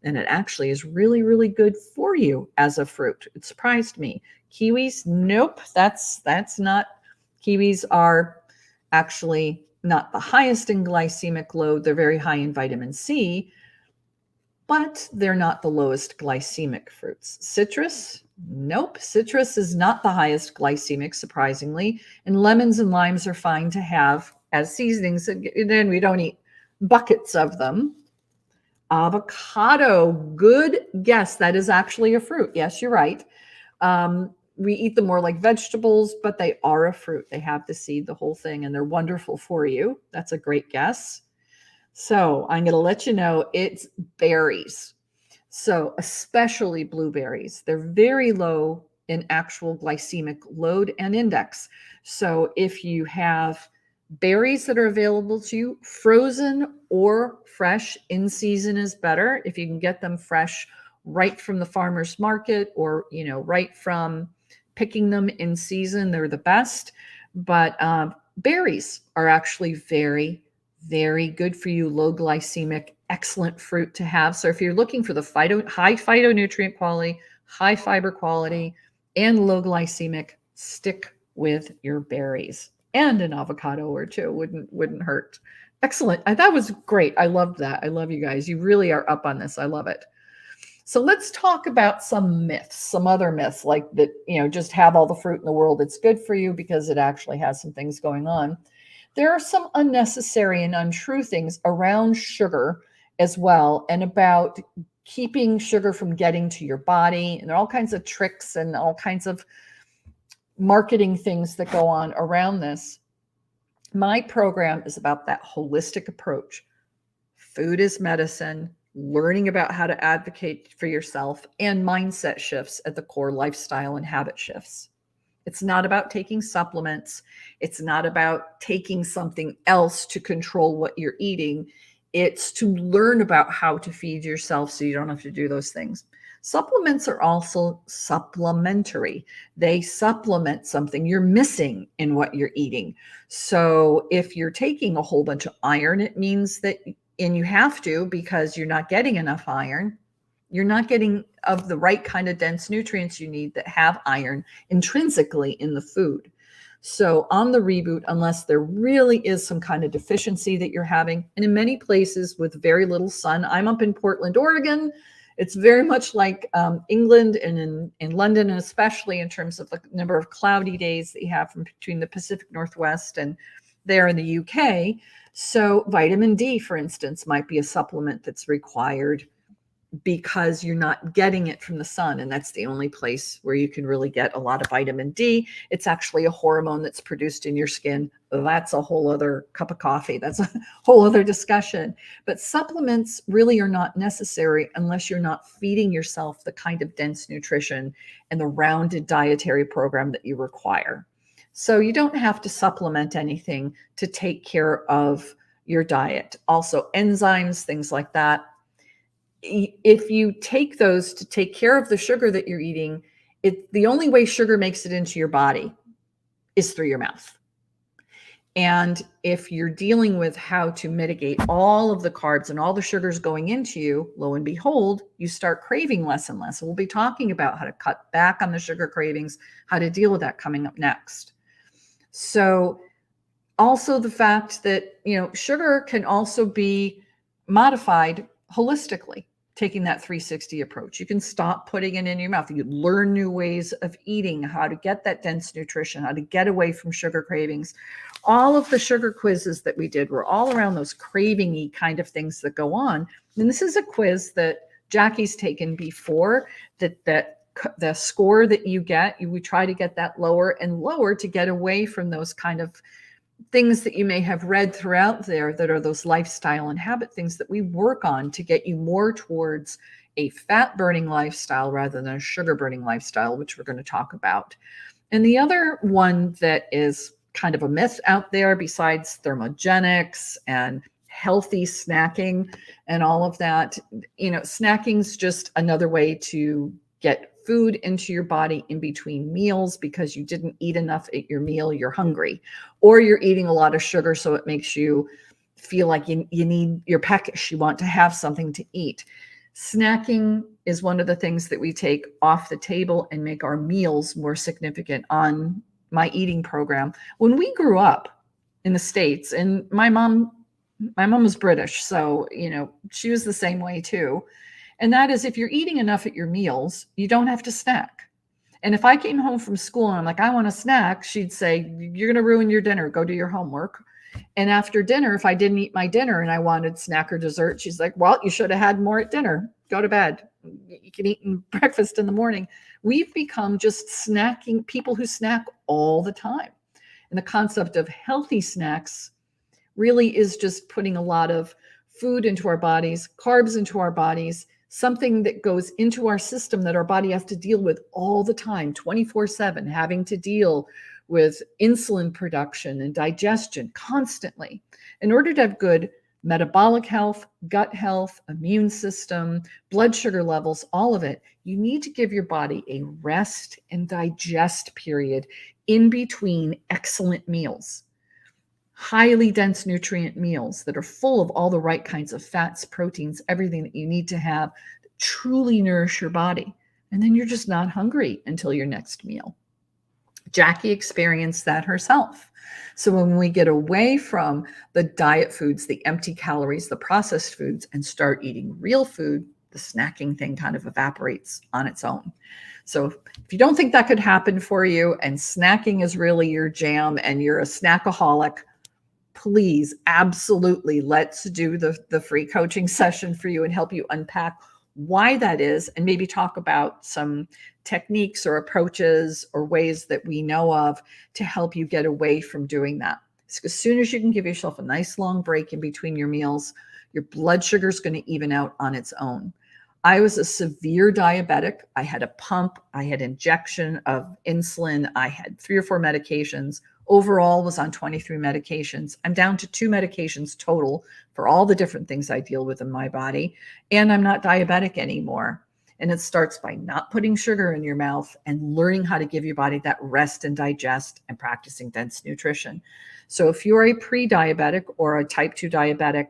And it actually is really, really good for you as a fruit. It surprised me. Kiwis, nope, that's not. Kiwis are actually not the highest in glycemic load. They're very high in vitamin C, but they're not the lowest glycemic fruits. Citrus, nope. Citrus is not the highest glycemic, surprisingly. And lemons and limes are fine to have as seasonings. And then we don't eat buckets of them. Avocado, good guess. That is actually a fruit. Yes, you're right. We eat them more like vegetables, but they are a fruit. They have the seed, the whole thing, and they're wonderful for you. That's a great guess. So I'm going to let you know it's berries. So especially blueberries. They're very low in actual glycemic load and index. So if you have berries that are available to you, frozen or fresh, in season is better. If you can get them fresh right from the farmer's market or, right from picking them in season, they're the best. But berries are actually very, very good for you, low glycemic, excellent fruit to have. So if you're looking for the high phytonutrient quality, high fiber quality, and low glycemic, stick with your berries, and an avocado or two wouldn't hurt. Excellent. That was great. I loved that. I love you guys. You really are up on this. I love it. So let's talk about some myths, some other myths like that, just have all the fruit in the world. It's good for you because it actually has some things going on. There are some unnecessary and untrue things around sugar as well, and about keeping sugar from getting to your body. And there are all kinds of tricks and all kinds of marketing things that go on around this. My program is about that holistic approach. Food is medicine, learning about how to advocate for yourself, and mindset shifts at the core, lifestyle and habit shifts. It's not about taking supplements. It's not about taking something else to control what you're eating. It's to learn about how to feed yourself so you don't have to do those things. Supplements are also supplementary. They supplement something you're missing in what you're eating. So if you're taking a whole bunch of iron, it means that, and you have to because you're not getting enough iron, you're not getting of the right kind of dense nutrients you need that have iron intrinsically in the food. So on the reboot, unless there really is some kind of deficiency that you're having, and in many places with very little sun, I'm up in Portland, Oregon. It's very much like England and in London, and especially in terms of the number of cloudy days that you have from between the Pacific Northwest and there in the UK. So vitamin D, for instance, might be a supplement that's required because you're not getting it from the sun. And that's the only place where you can really get a lot of vitamin D. It's actually a hormone that's produced in your skin. That's a whole other cup of coffee. That's a whole other discussion. But supplements really are not necessary unless you're not feeding yourself the kind of dense nutrition and the rounded dietary program that you require. So you don't have to supplement anything to take care of your diet. Also enzymes, things like that. If you take those to take care of the sugar that you're eating, the only way sugar makes it into your body is through your mouth. And if you're dealing with how to mitigate all of the carbs and all the sugars going into you, lo and behold, you start craving less and less. And we'll be talking about how to cut back on the sugar cravings, how to deal with that coming up next. So also the fact that, sugar can also be modified holistically, taking that 360 approach. You can stop putting it in your mouth. You learn new ways of eating, how to get that dense nutrition, how to get away from sugar cravings. All of the sugar quizzes that we did were all around those craving-y kind of things that go on. And this is a quiz that Jackie's taken before, that the score that you get, we try to get that lower and lower to get away from those kind of things that you may have read throughout there that are those lifestyle and habit things that we work on to get you more towards a fat burning lifestyle rather than a sugar burning lifestyle, which we're going to talk about. And the other one that is kind of a myth out there, besides thermogenics and healthy snacking and all of that, snacking's just another way to get food into your body in between meals because you didn't eat enough at your meal, you're hungry, or you're eating a lot of sugar, so it makes you feel like you need, you're peckish, you want to have something to eat. Snacking is one of the things that we take off the table and make our meals more significant on my eating program. When we grew up in the States, and my mom was British, so she was the same way too. And that is, if you're eating enough at your meals, you don't have to snack. And if I came home from school and I'm like, I want a snack, she'd say, you're going to ruin your dinner. Go do your homework. And after dinner, if I didn't eat my dinner and I wanted snack or dessert, she's like, well, you should have had more at dinner. Go to bed. You can eat breakfast in the morning. We've become just snacking, people who snack all the time. And the concept of healthy snacks really is just putting a lot of food into our bodies, carbs into our bodies, something that goes into our system that our body has to deal with all the time, 24/7, having to deal with insulin production and digestion constantly. In order to have good metabolic health, gut health, immune system, blood sugar levels, all of it, you need to give your body a rest and digest period in between excellent meals. Highly dense nutrient meals that are full of all the right kinds of fats, proteins, everything that you need to have to truly nourish your body. And then you're just not hungry until your next meal. Jackie experienced that herself. So when we get away from the diet foods, the empty calories, the processed foods, and start eating real food, the snacking thing kind of evaporates on its own. So if you don't think that could happen for you and snacking is really your jam and you're a snackaholic, please, absolutely, let's do the free coaching session for you and help you unpack why that is, and maybe talk about some techniques or approaches or ways that we know of to help you get away from doing that. So as soon as you can give yourself a nice long break in between your meals, your blood sugar is going to even out on its own. I was a severe diabetic. I had a pump. I had injection of insulin. I had 3 or 4 medications. Overall was on 23 medications. I'm down to 2 medications total for all the different things I deal with in my body. And I'm not diabetic anymore. And it starts by not putting sugar in your mouth and learning how to give your body that rest and digest and practicing dense nutrition. So if you're a pre-diabetic or a type 2 diabetic,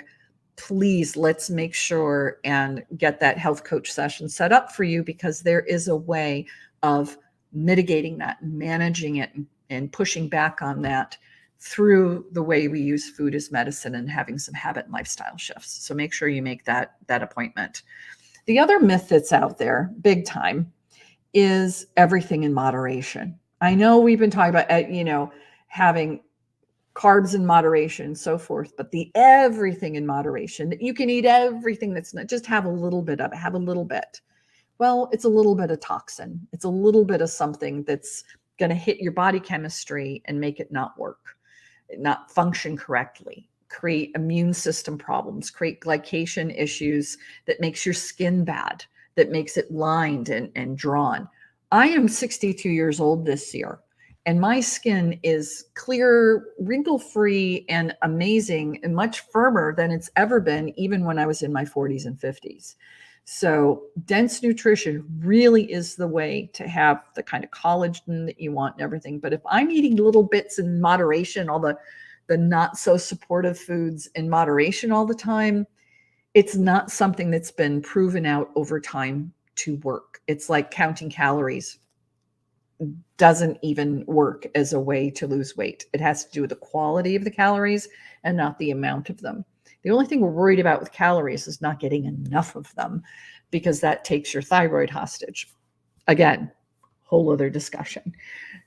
please, let's make sure and get that health coach session set up for you, because there is a way of mitigating that, managing it, and pushing back on that through the way we use food as medicine and having some habit and lifestyle shifts. So make sure you make that appointment. The other myth that's out there, big time, is everything in moderation. I know we've been talking about, having carbs in moderation and so forth, but the everything in moderation, that you can eat everything, that's not just have a little bit of it, have a little bit. Well, it's a little bit of toxin. It's a little bit of something that's going to hit your body chemistry and make it not work, not function correctly, create immune system problems, create glycation issues that makes your skin bad, that makes it lined and drawn. I am 62 years old this year, and my skin is clear, wrinkle-free, and amazing, and much firmer than it's ever been, even when I was in my 40s and 50s. So dense nutrition really is the way to have the kind of collagen that you want and everything. But if I'm eating little bits in moderation, all the not so supportive foods in moderation all the time, it's not something that's been proven out over time to work. It's like counting calories doesn't even work as a way to lose weight. It has to do with the quality of the calories and not the amount of them. The only thing we're worried about with calories is not getting enough of them, because that takes your thyroid hostage. Again, whole other discussion.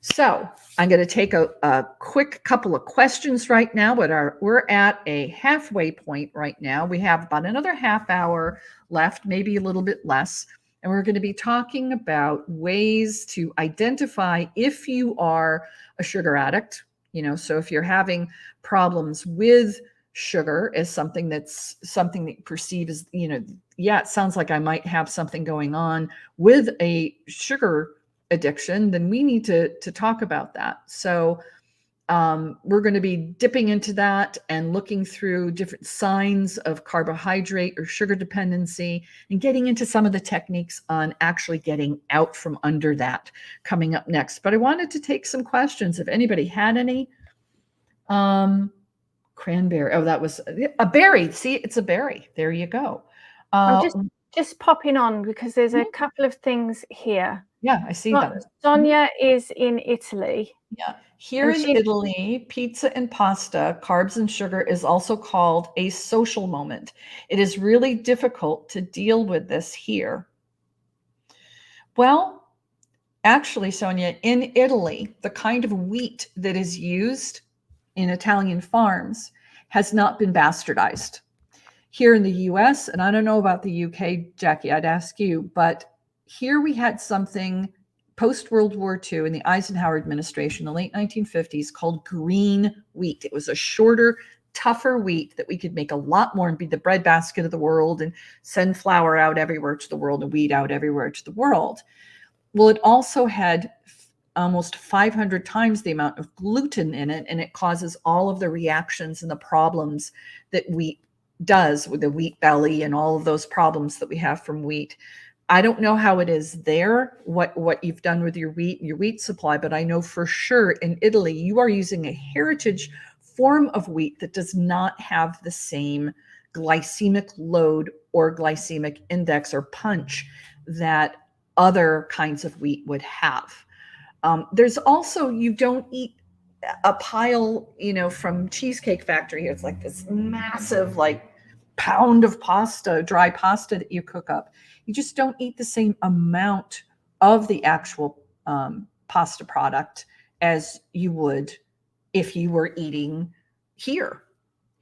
So I'm going to take a quick couple of questions right now, but we're at a halfway point right now. We have about another half hour left, maybe a little bit less. And we're going to be talking about ways to identify if you are a sugar addict. So if you're having problems with sugar as something that you perceive as, it sounds like I might have something going on with a sugar addiction, then we need to talk about that. So we're going to be dipping into that and looking through different signs of carbohydrate or sugar dependency and getting into some of the techniques on actually getting out from under that coming up next. But I wanted to take some questions if anybody had any. Cranberry. Oh, that was a berry. See, it's a berry. There you go. I'm just popping on because there's a couple of things here. Yeah, I see them. Sonia is in Italy. Yeah. Here in Italy, pizza and pasta, carbs and sugar, is also called a social moment. It is really difficult to deal with this here. Well, actually, Sonia, in Italy, the kind of wheat that is used in Italian farms has not been bastardized. Here in the US, and I don't know about the UK, Jackie, I'd ask you, but here we had something post-World War II in the Eisenhower administration, the late 1950s, called green wheat. It was a shorter, tougher wheat that we could make a lot more and be the breadbasket of the world and send flour out everywhere to the world and wheat out everywhere to the world. Well, it also had almost 500 times the amount of gluten in it, and it causes all of the reactions and the problems that wheat does with the wheat belly and all of those problems that we have from wheat. I don't know how it is there, what you've done with your wheat supply, but I know for sure in Italy, you are using a heritage form of wheat that does not have the same glycemic load or glycemic index or punch that other kinds of wheat would have. There's also, you don't eat a pile, from Cheesecake Factory. It's like this massive, like, pound of pasta, dry pasta that you cook up. You just don't eat the same amount of the actual pasta product as you would if you were eating here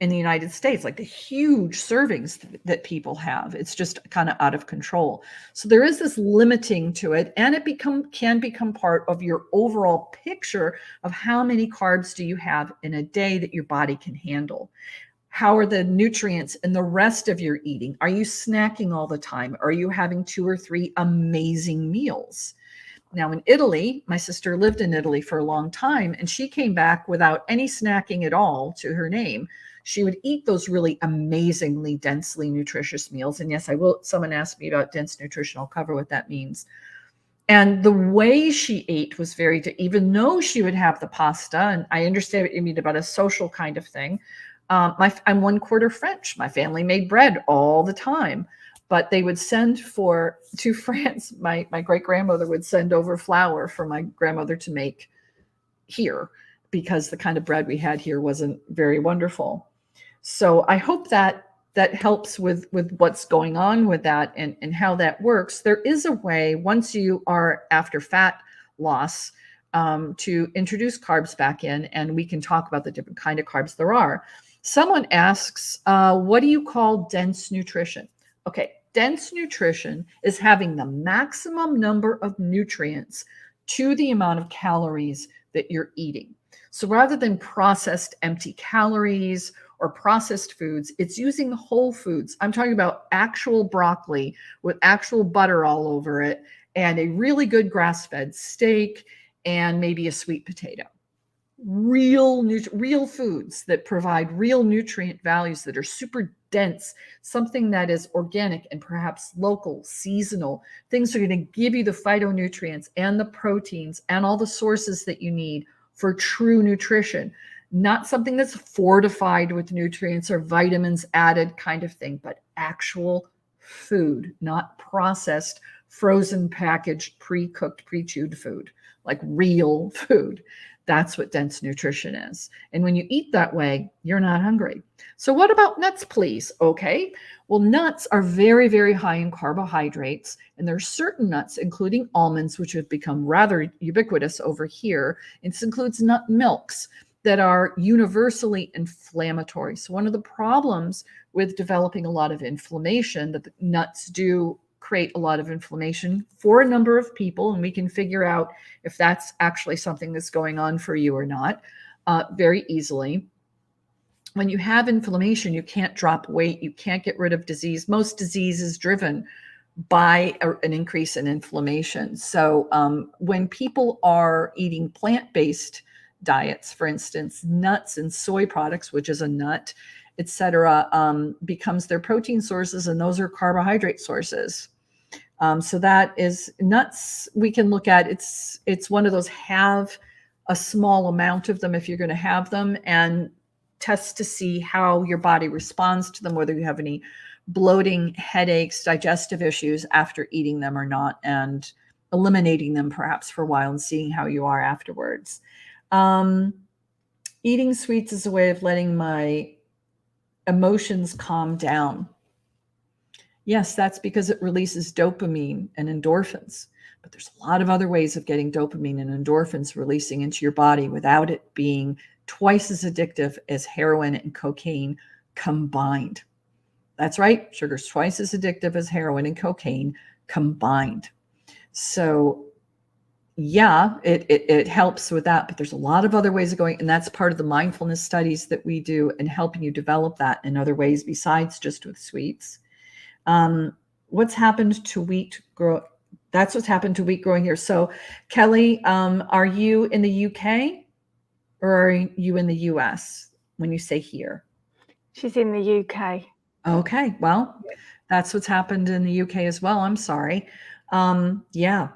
in the United States, like the huge servings that people have. It's just kind of out of control. So there is this limiting to it, and it can become part of your overall picture of how many carbs do you have in a day that your body can handle. How are the nutrients in the rest of your eating? Are you snacking all the time? Are you having 2 or 3 amazing meals? Now, in Italy, my sister lived in Italy for a long time, and she came back without any snacking at all to her name. She would eat those really amazingly densely nutritious meals. And yes, I will. Someone asked me about dense nutrition. I'll cover what that means. And the way she ate was even though she would have the pasta, and I understand what you mean about a social kind of thing. I'm 1/4 French. My family made bread all the time, but they would send to France. My great grandmother would send over flour for my grandmother to make here, because the kind of bread we had here wasn't very wonderful. So I hope that helps with what's going on with that and how that works. There is a way, once you are after fat loss, to introduce carbs back in, and we can talk about the different kind of carbs there are. Someone asks, what do you call dense nutrition? Okay, dense nutrition is having the maximum number of nutrients to the amount of calories that you're eating. So rather than processed empty calories or processed foods, it's using whole foods. I'm talking about actual broccoli with actual butter all over it, and a really good grass-fed steak, and maybe a sweet potato. Real foods that provide real nutrient values, that are super dense, something that is organic and perhaps local, seasonal. Things are going to give you the phytonutrients and the proteins and all the sources that you need for true nutrition. Not something that's fortified with nutrients or vitamins added kind of thing, but actual food, not processed, frozen, packaged, pre-cooked, pre-chewed food, like real food. That's what dense nutrition is. And when you eat that way, you're not hungry. So what about nuts, please? Okay. Well, nuts are very, very high in carbohydrates. And there are certain nuts, including almonds, which have become rather ubiquitous over here. This includes nut milks that are universally inflammatory. So one of the problems with developing a lot of inflammation, that the nuts do create a lot of inflammation for a number of people, and we can figure out if that's actually something that's going on for you or not very easily. When you have inflammation, you can't drop weight, you can't get rid of disease. Most disease is driven by an increase in inflammation. So when people are eating plant-based diets, for instance, nuts and soy products, which is a nut, etc., becomes their protein sources, and those are carbohydrate sources. So that is nuts. We can look at it's one of those, have a small amount of them if you're going to have them, and test to see how your body responds to them, whether you have any bloating, headaches, digestive issues after eating them or not, and eliminating them perhaps for a while and seeing how you are afterwards. Eating sweets is a way of letting my emotions calm down. Yes, that's because it releases dopamine and endorphins. But there's a lot of other ways of getting dopamine and endorphins releasing into your body without it being twice as addictive as heroin and cocaine combined. That's right. Sugar's twice as addictive as heroin and cocaine combined. So yeah, it helps with that, but there's a lot of other ways of going, and that's part of the mindfulness studies that we do and helping you develop that in other ways besides just with sweets. What's happened to wheat grow? That's what's happened to wheat growing here. So Kelly, are you in the UK or are you in the US when you say here? She's in the UK. Okay, well, that's what's happened in the UK as well. I'm sorry. Yeah.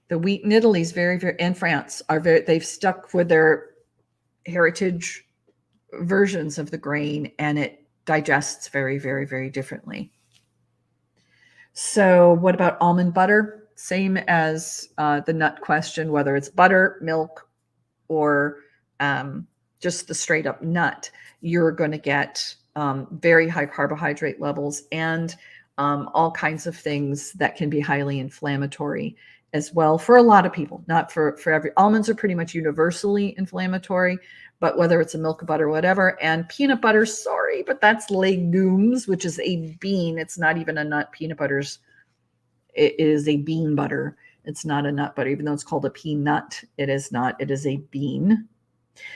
The wheat in Italy is very, very, and France are very, they've stuck with their heritage versions of the grain, and it digests very, very, very differently. So what about almond butter? same as the nut question, whether it's butter, milk, or just the straight up nut, you're going to get very high carbohydrate levels and all kinds of things that can be highly inflammatory as well for a lot of people, not for every. Almonds are pretty much universally inflammatory, but whether it's a milk, butter, whatever. And peanut butter, sorry, but that's legumes, which is a bean. It's not even a nut. Peanut butter's, it is a bean butter. It's not a nut butter, even though it's called a peanut. It is not. It is a bean.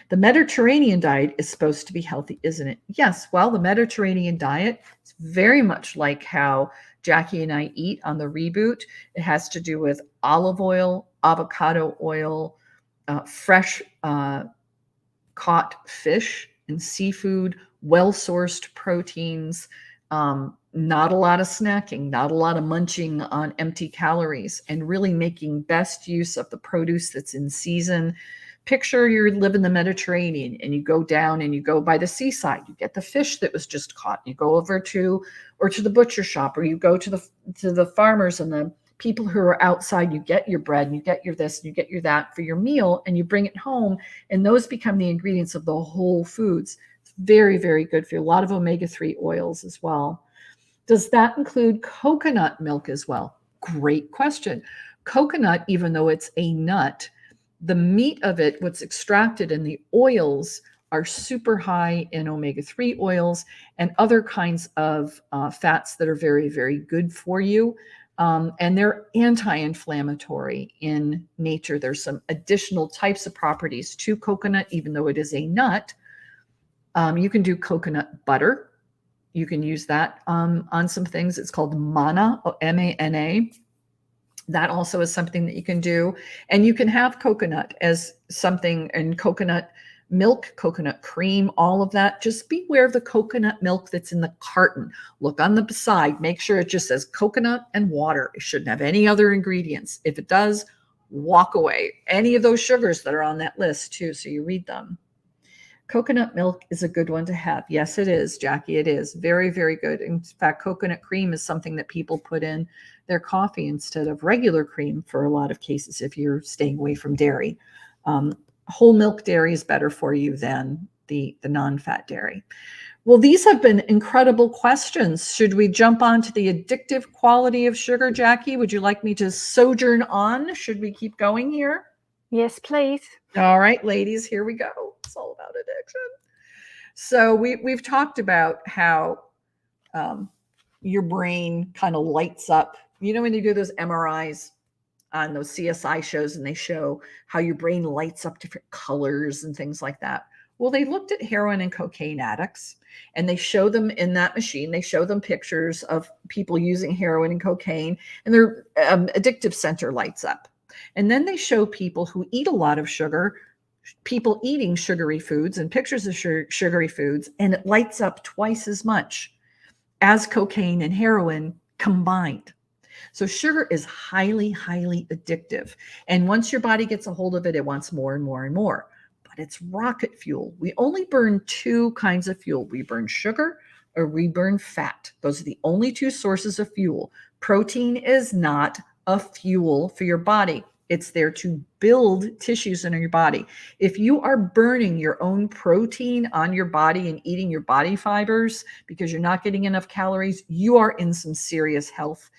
The Mediterranean diet is supposed to be healthy, isn't it? Yes. Well, the Mediterranean diet is very much like how Jackie and I eat on the reboot. It has to do with olive oil, avocado oil, fresh caught fish and seafood, well-sourced proteins, not a lot of snacking, not a lot of munching on empty calories, and really making best use of the produce that's in season. Picture you live in the Mediterranean and you go down and you go by the seaside. You get the fish that was just caught. You go over to the butcher shop, or you go to the farmers and the people who are outside. You get your bread and you get your this and you get your that for your meal, and you bring it home, and those become the ingredients of the whole foods. It's very, very good for you. A lot of omega-3 oils as well. Does that include coconut milk as well? Great question. Coconut, even though it's a nut, the meat of it, what's extracted in the oils, are super high in omega-3 oils and other kinds of fats that are very, very good for you. And they're anti-inflammatory in nature. There's some additional types of properties to coconut, even though it is a nut. You can do coconut butter. You can use that on some things. It's called manna, M-A-N-A. That also is something that you can do. And you can have coconut as something, and coconut milk, coconut cream, all of that. Just beware of the coconut milk that's in the carton. Look on the side. Make sure it just says coconut and water. It shouldn't have any other ingredients. If it does, walk away. Any of those sugars that are on that list too, so you read them. Coconut milk is a good one to have. Yes, it is, Jackie. It is very, very good. In fact, coconut cream is something that people put in their coffee instead of regular cream for a lot of cases if you're staying away from dairy. Whole milk dairy is better for you than the non-fat dairy. Well, these have been incredible questions. Should we jump on to the addictive quality of sugar, Jackie? Would you like me to sojourn on? Should we keep going here? Yes, please. All right, ladies, here we go. It's all about addiction. So we've talked about how your brain kind of lights up. You know, when you do those MRIs on those CSI shows and they show how your brain lights up different colors and things like that. Well, they looked at heroin and cocaine addicts, and they show them in that machine. They show them pictures of people using heroin and cocaine, and their addictive center lights up. And then they show people who eat a lot of sugar, people eating sugary foods, and pictures of sugary foods, and it lights up twice as much as cocaine and heroin combined. So sugar is highly, highly addictive. And once your body gets a hold of it, it wants more and more and more. But it's rocket fuel. We only burn two kinds of fuel. We burn sugar or we burn fat. Those are the only two sources of fuel. Protein is not a fuel for your body. It's there to build tissues in your body. If you are burning your own protein on your body and eating your body fibers because you're not getting enough calories, you are in some serious health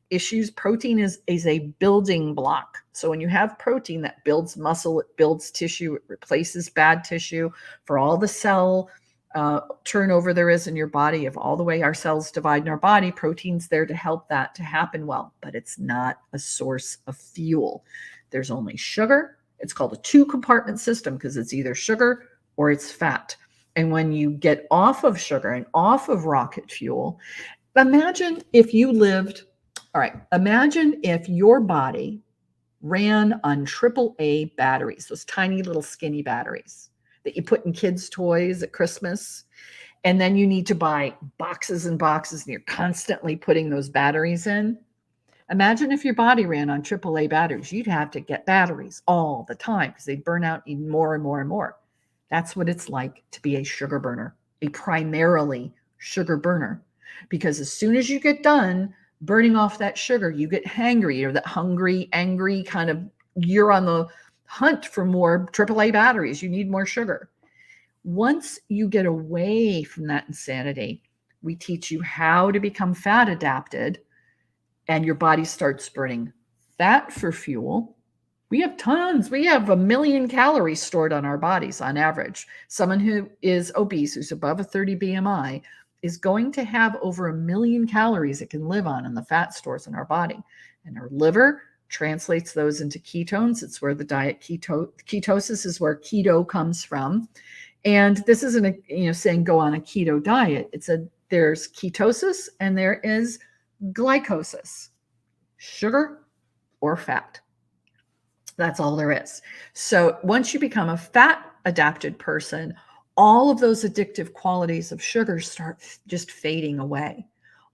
issues. Protein is a building block. So when you have protein that builds muscle, it builds tissue, it replaces bad tissue. For all the cell turnover there is in your body, of all the way our cells divide in our body, protein's there to help that to happen well, but it's not a source of fuel. There's only sugar. It's called a two-compartment system because it's either sugar or it's fat. And when you get off of sugar and off of rocket fuel, imagine if you lived, all right, imagine if your body ran on AAA batteries, those tiny little skinny batteries that you put in kids' toys at Christmas. And then you need to buy boxes and boxes, and you're constantly putting those batteries in. Imagine if your body ran on AAA batteries. You'd have to get batteries all the time because they'd burn out even more and more and more. That's what it's like to be a sugar burner, a primarily sugar burner. Because as soon as you get done Burning off that sugar, you get hangry, or that hungry, angry kind of, you're on the hunt for more AAA batteries. You need more sugar. Once you get away from that insanity, we teach you how to become fat adapted, and your body starts burning fat for fuel. We have tons. We have 1 million calories stored on our bodies on average. Someone who is obese, who's above a 30 BMI, is going to have over 1 million calories it can live on in the fat stores in our body. And our liver translates those into ketones. It's where the diet ketosis is where keto comes from. And this isn't saying go on a keto diet. There's ketosis and there is glycosis, sugar or fat. That's all there is. So once you become a fat adapted person, all of those addictive qualities of sugar start just fading away.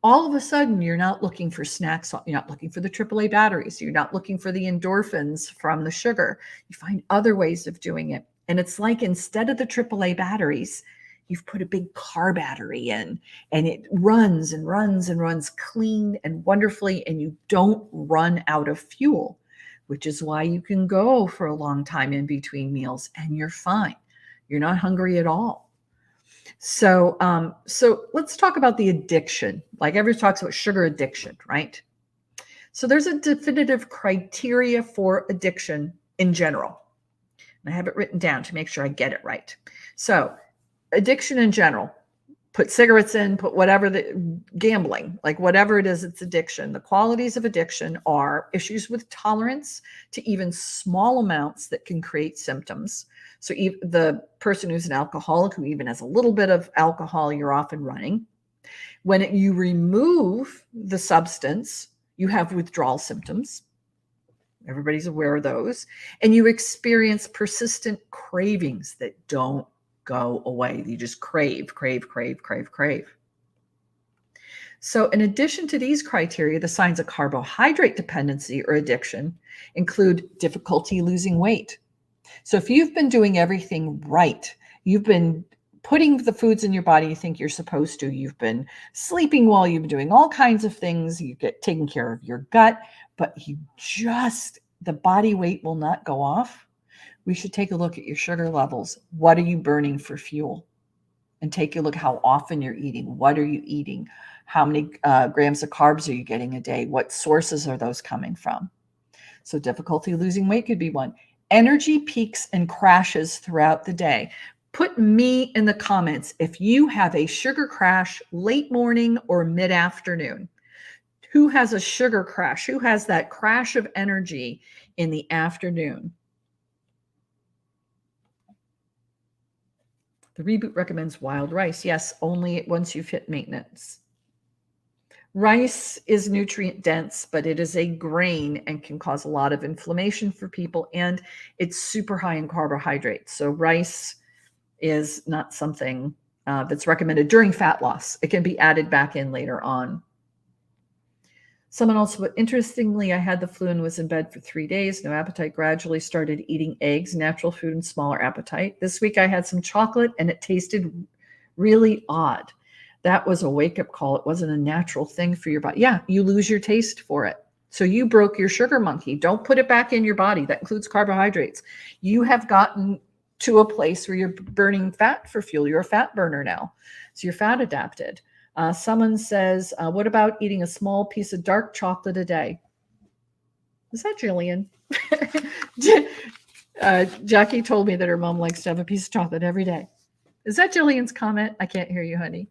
All of a sudden, you're not looking for snacks. You're not looking for the AAA batteries. You're not looking for the endorphins from the sugar. You find other ways of doing it. And it's like, instead of the AAA batteries, you've put a big car battery in, and it runs and runs and runs clean and wonderfully, and you don't run out of fuel, which is why you can go for a long time in between meals and you're fine. You're not hungry at all. So let's talk about the addiction. Like everyone talks about sugar addiction, right? So there's a definitive criteria for addiction in general. And I have it written down to make sure I get it right. So addiction in general, put cigarettes in, put whatever, the gambling, like whatever it is, it's addiction. The qualities of addiction are issues with tolerance to even small amounts that can create symptoms. So the person who's an alcoholic, who even has a little bit of alcohol, you're off and running. When you remove the substance, you have withdrawal symptoms. Everybody's aware of those. And you experience persistent cravings that don't go away. You just crave. So in addition to these criteria, the signs of carbohydrate dependency or addiction include difficulty losing weight. So if you've been doing everything right, you've been putting the foods in your body you think you're supposed to, you've been sleeping well, you've been doing all kinds of things, you get taking care of your gut, but the body weight will not go off, we should take a look at your sugar levels. What are you burning for fuel? And take a look how often you're eating. What are you eating? How many grams of carbs are you getting a day? What sources are those coming from? So difficulty losing weight could be one. Energy peaks and crashes throughout the day. Put me in the comments if you have a sugar crash late morning or mid-afternoon. Who has a sugar crash? Who has that crash of energy in the afternoon? The reboot recommends wild rice. Yes, only once you've hit maintenance. Rice is nutrient dense, but it is a grain and can cause a lot of inflammation for people, and it's super high in carbohydrates. So rice is not something that's recommended during fat loss. It can be added back in later on. Someone also put, interestingly, I had the flu and was in bed for 3 days. No appetite. Gradually started eating eggs, natural food, and smaller appetite. This week I had some chocolate and it tasted really odd. That was a wake-up call. It wasn't a natural thing for your body. Yeah, you lose your taste for it. So you broke your sugar monkey. Don't put it back in your body. That includes carbohydrates. You have gotten to a place where you're burning fat for fuel. You're a fat burner now. So you're fat adapted. Someone says, what about eating a small piece of dark chocolate a day? Is that Jillian? Jackie told me that her mom likes to have a piece of chocolate every day. Is that Jillian's comment? I can't hear you, honey.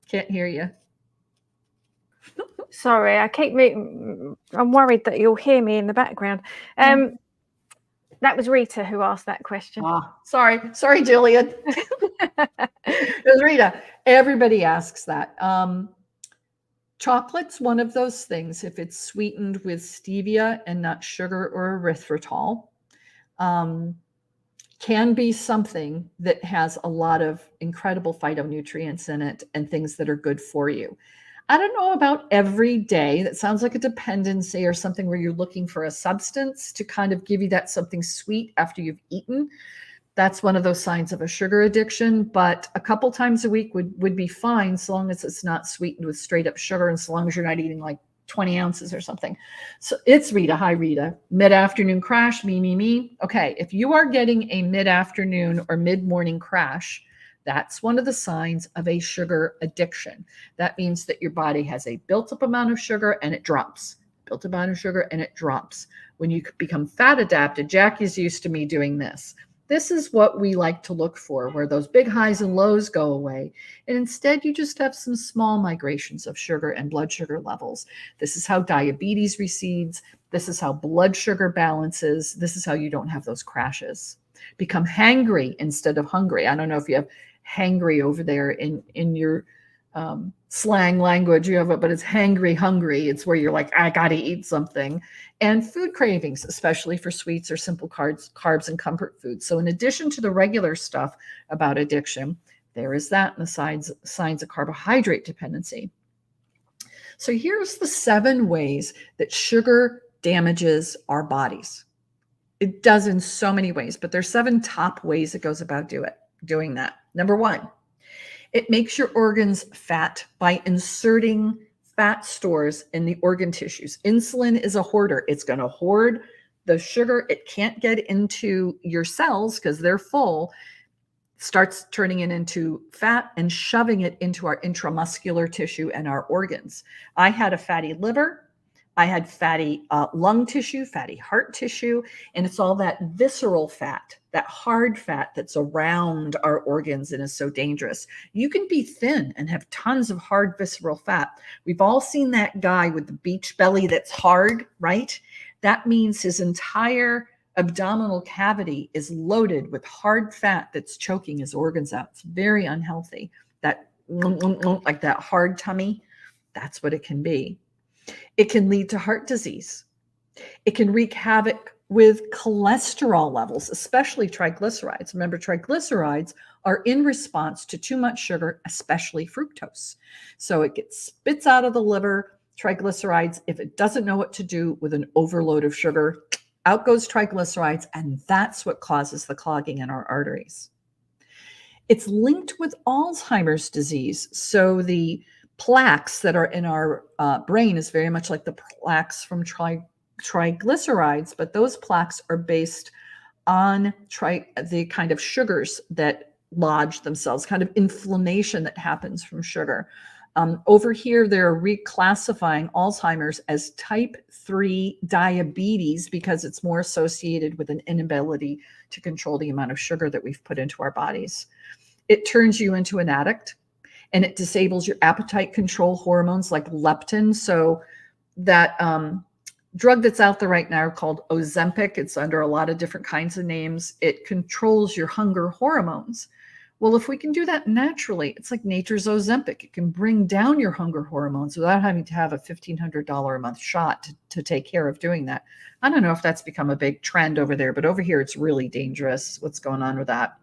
Can't hear you. Sorry, I'm worried that you'll hear me in the background. That was Rita who asked that question. Sorry, Jillian. It was Rita. Everybody asks that. Chocolate's one of those things, if it's sweetened with stevia and not sugar or erythritol, can be something that has a lot of incredible phytonutrients in it and things that are good for you. I don't know about every day. That sounds like a dependency or something where you're looking for a substance to kind of give you that something sweet after you've eaten. That's one of those signs of a sugar addiction, but a couple times a week would be fine, so long as it's not sweetened with straight up sugar and so long as you're not eating like 20 ounces or something. So it's Rita. Hi, Rita. Mid-afternoon crash, me. Okay, if you are getting a mid-afternoon or mid-morning crash, that's one of the signs of a sugar addiction. That means that your body has a built-up amount of sugar and it drops. Built amount of sugar and it drops. When you become fat adapted, Jackie's used to me doing this. This is what we like to look for, where those big highs and lows go away. And instead, you just have some small migrations of sugar and blood sugar levels. This is how diabetes recedes. This is how blood sugar balances. This is how you don't have those crashes. Become hangry instead of hungry. I don't know if you have hangry over there in your slang language, you have it, but it's hangry, hungry. It's where you're like, I got to eat something. And food cravings, especially for sweets or simple carbs and comfort foods. So in addition to the regular stuff about addiction, there is that in the signs of carbohydrate dependency. So here's the 7 ways that sugar damages our bodies. It does in so many ways, but there's 7 top ways it goes about doing that. Number 1, it makes your organs fat by inserting fat stores in the organ tissues. Insulin is a hoarder. It's going to hoard the sugar. It can't get into your cells because they're full, starts turning it into fat and shoving it into our intramuscular tissue and our organs. I had a fatty liver. I had fatty lung tissue, fatty heart tissue, and it's all that visceral fat, that hard fat that's around our organs and is so dangerous. You can be thin and have tons of hard visceral fat. We've all seen that guy with the beach belly that's hard, right? That means his entire abdominal cavity is loaded with hard fat that's choking his organs out. It's very unhealthy. That like that hard tummy, that's what it can be. It can lead to heart disease. It can wreak havoc with cholesterol levels, especially triglycerides. Remember, triglycerides are in response to too much sugar, especially fructose. So it gets spits out of the liver, triglycerides. If it doesn't know what to do with an overload of sugar, out goes triglycerides, and that's what causes the clogging in our arteries. It's linked with Alzheimer's disease. So the plaques that are in our brain is very much like the plaques from triglycerides, but those plaques are based on the kind of sugars that lodge themselves, kind of inflammation that happens from sugar. Over here, they're reclassifying Alzheimer's as type 3 diabetes because it's more associated with an inability to control the amount of sugar that we've put into our bodies. It turns you into an addict. And it disables your appetite control hormones like leptin. So that drug that's out there right now called Ozempic, it's under a lot of different kinds of names. It controls your hunger hormones. Well, if we can do that naturally, it's like nature's Ozempic. It can bring down your hunger hormones without having to have a $1,500 a month shot to take care of doing that. I don't know if that's become a big trend over there, but over here it's really dangerous what's going on with that.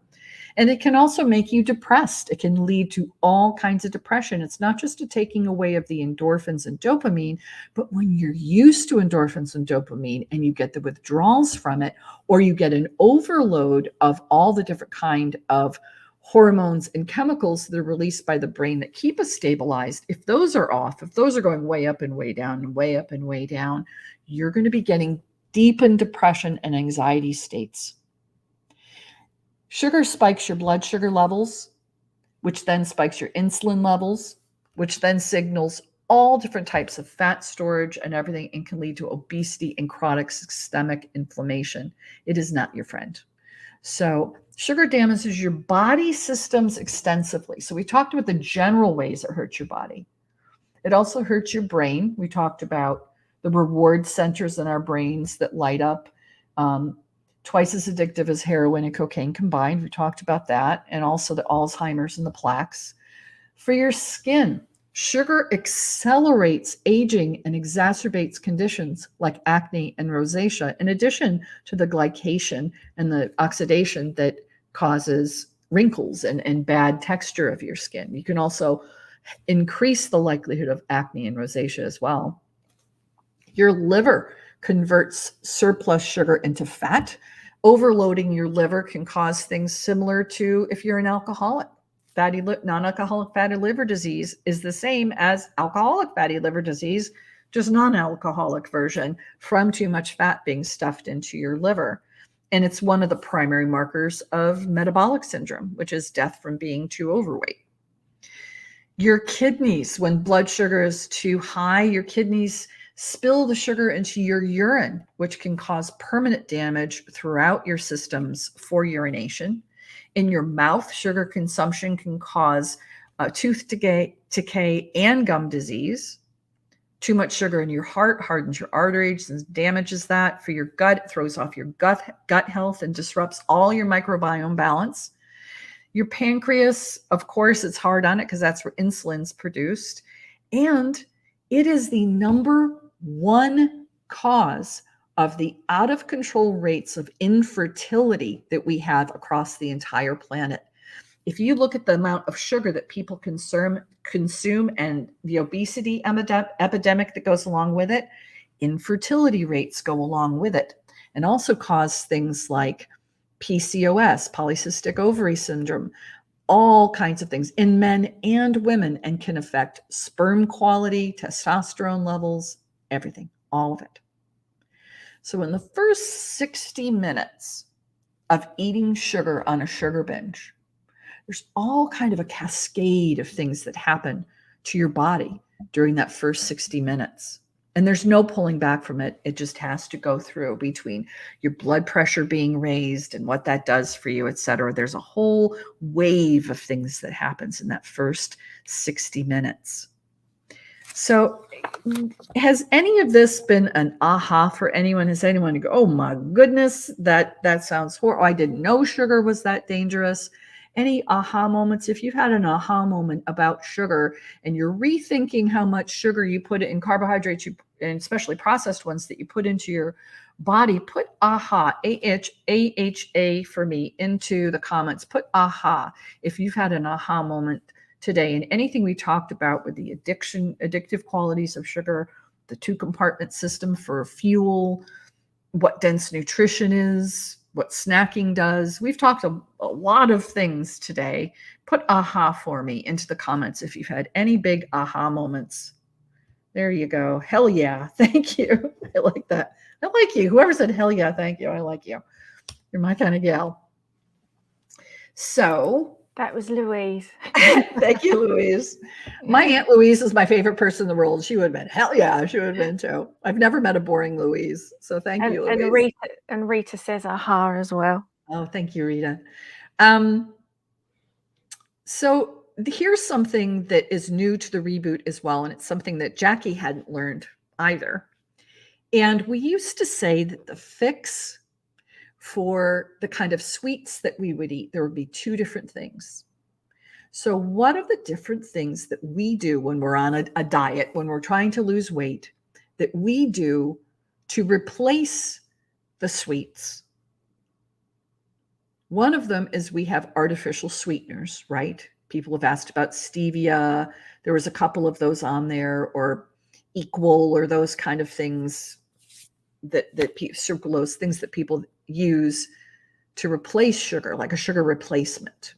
And it can also make you depressed. It can lead to all kinds of depression. It's not just a taking away of the endorphins and dopamine, but when you're used to endorphins and dopamine and you get the withdrawals from it, or you get an overload of all the different kind of hormones and chemicals that are released by the brain that keep us stabilized, if those are off, if those are going way up and way down and way up and way down, you're going to be getting deep in depression and anxiety states. Sugar spikes your blood sugar levels, which then spikes your insulin levels, which then signals all different types of fat storage and everything, and can lead to obesity and chronic systemic inflammation. It is not your friend. So sugar damages your body systems extensively. So we talked about the general ways it hurts your body. It also hurts your brain. We talked about the reward centers in our brains that light up. Twice as addictive as heroin and cocaine combined. We talked about that. And also the Alzheimer's and the plaques. For your skin, sugar accelerates aging and exacerbates conditions like acne and rosacea, in addition to the glycation and the oxidation that causes wrinkles and bad texture of your skin. You can also increase the likelihood of acne and rosacea as well. Your liver converts surplus sugar into fat. Overloading your liver can cause things similar to if you're an alcoholic. Non-alcoholic fatty liver disease is the same as alcoholic fatty liver disease, just non-alcoholic version from too much fat being stuffed into your liver. And it's one of the primary markers of metabolic syndrome, which is death from being too overweight. Your kidneys, when blood sugar is too high, your kidneys spill the sugar into your urine, which can cause permanent damage throughout your systems for urination. In your mouth, sugar consumption can cause tooth decay and gum disease. Too much sugar in your heart hardens your arteries and damages that. For your gut, it throws off your gut health and disrupts all your microbiome balance. Your pancreas, of course, it's hard on it because that's where insulin's produced. And it is the #1 cause of the out of control rates of infertility that we have across the entire planet. If you look at the amount of sugar that people consume and the obesity epidemic that goes along with it, infertility rates go along with it and also cause things like PCOS, polycystic ovary syndrome, all kinds of things in men and women, and can affect sperm quality, testosterone levels, everything, all of it. So in the first 60 minutes of eating sugar on a sugar binge, there's all kind of a cascade of things that happen to your body during that first 60 minutes. And there's no pulling back from it. It just has to go through between your blood pressure being raised and what that does for you, et cetera. There's a whole wave of things that happens in that first 60 minutes. So has any of this been an aha for anyone? Has anyone go, oh my goodness, that sounds horrible. I didn't know sugar was that dangerous. Any aha moments? If you've had an aha moment about sugar and you're rethinking how much sugar you put in carbohydrates, and especially processed ones that you put into your body, put aha, AHA for me, into the comments. Put aha if you've had an aha moment today. And anything we talked about with the addictive qualities of sugar, the 2-compartment system for fuel, what dense nutrition is, what snacking does. We've talked a lot of things today. Put aha for me into the comments if you've had any big aha moments. There you go. Hell yeah. Thank you. I like that. I like you. Whoever said hell yeah, thank you. I like you. You're my kind of gal. So that was Louise. Thank you, Louise. My Aunt Louise is my favorite person in the world. She would have been, hell yeah, she would have been too. I've never met a boring Louise. So thank you, Louise. And Rita says aha as well. Oh, thank you, Rita. So here's something that is new to the reboot as well. And it's something that Jackie hadn't learned either. And we used to say that the fix for the kind of sweets that we would eat, there would be 2 different things. So what are the different things that we do when we're on a diet, when we're trying to lose weight, that we do to replace the sweets? One of them is we have artificial sweeteners, right? People have asked about stevia. There was a couple of those on there, or Equal, or those kind of things that sucralose, things that people use to replace sugar, like a sugar replacement.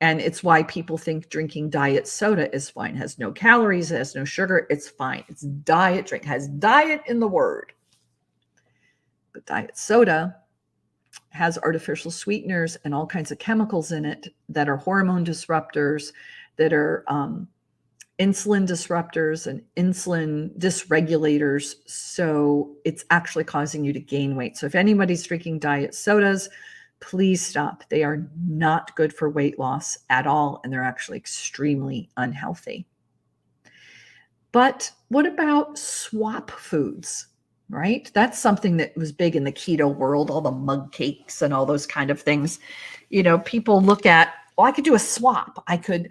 And it's why people think drinking diet soda is fine. It has no calories, it has no sugar, it's fine. It's diet drink, it has diet in the word. But diet soda has artificial sweeteners and all kinds of chemicals in it that are hormone disruptors, that are insulin disruptors and insulin dysregulators. So it's actually causing you to gain weight. So if anybody's drinking diet sodas, please stop. They are not good for weight loss at all, and they're actually extremely unhealthy. But what about swap foods, right? That's something that was big in the keto world, all the mug cakes and all those kind of things. You know, people look at, I could do a swap. I could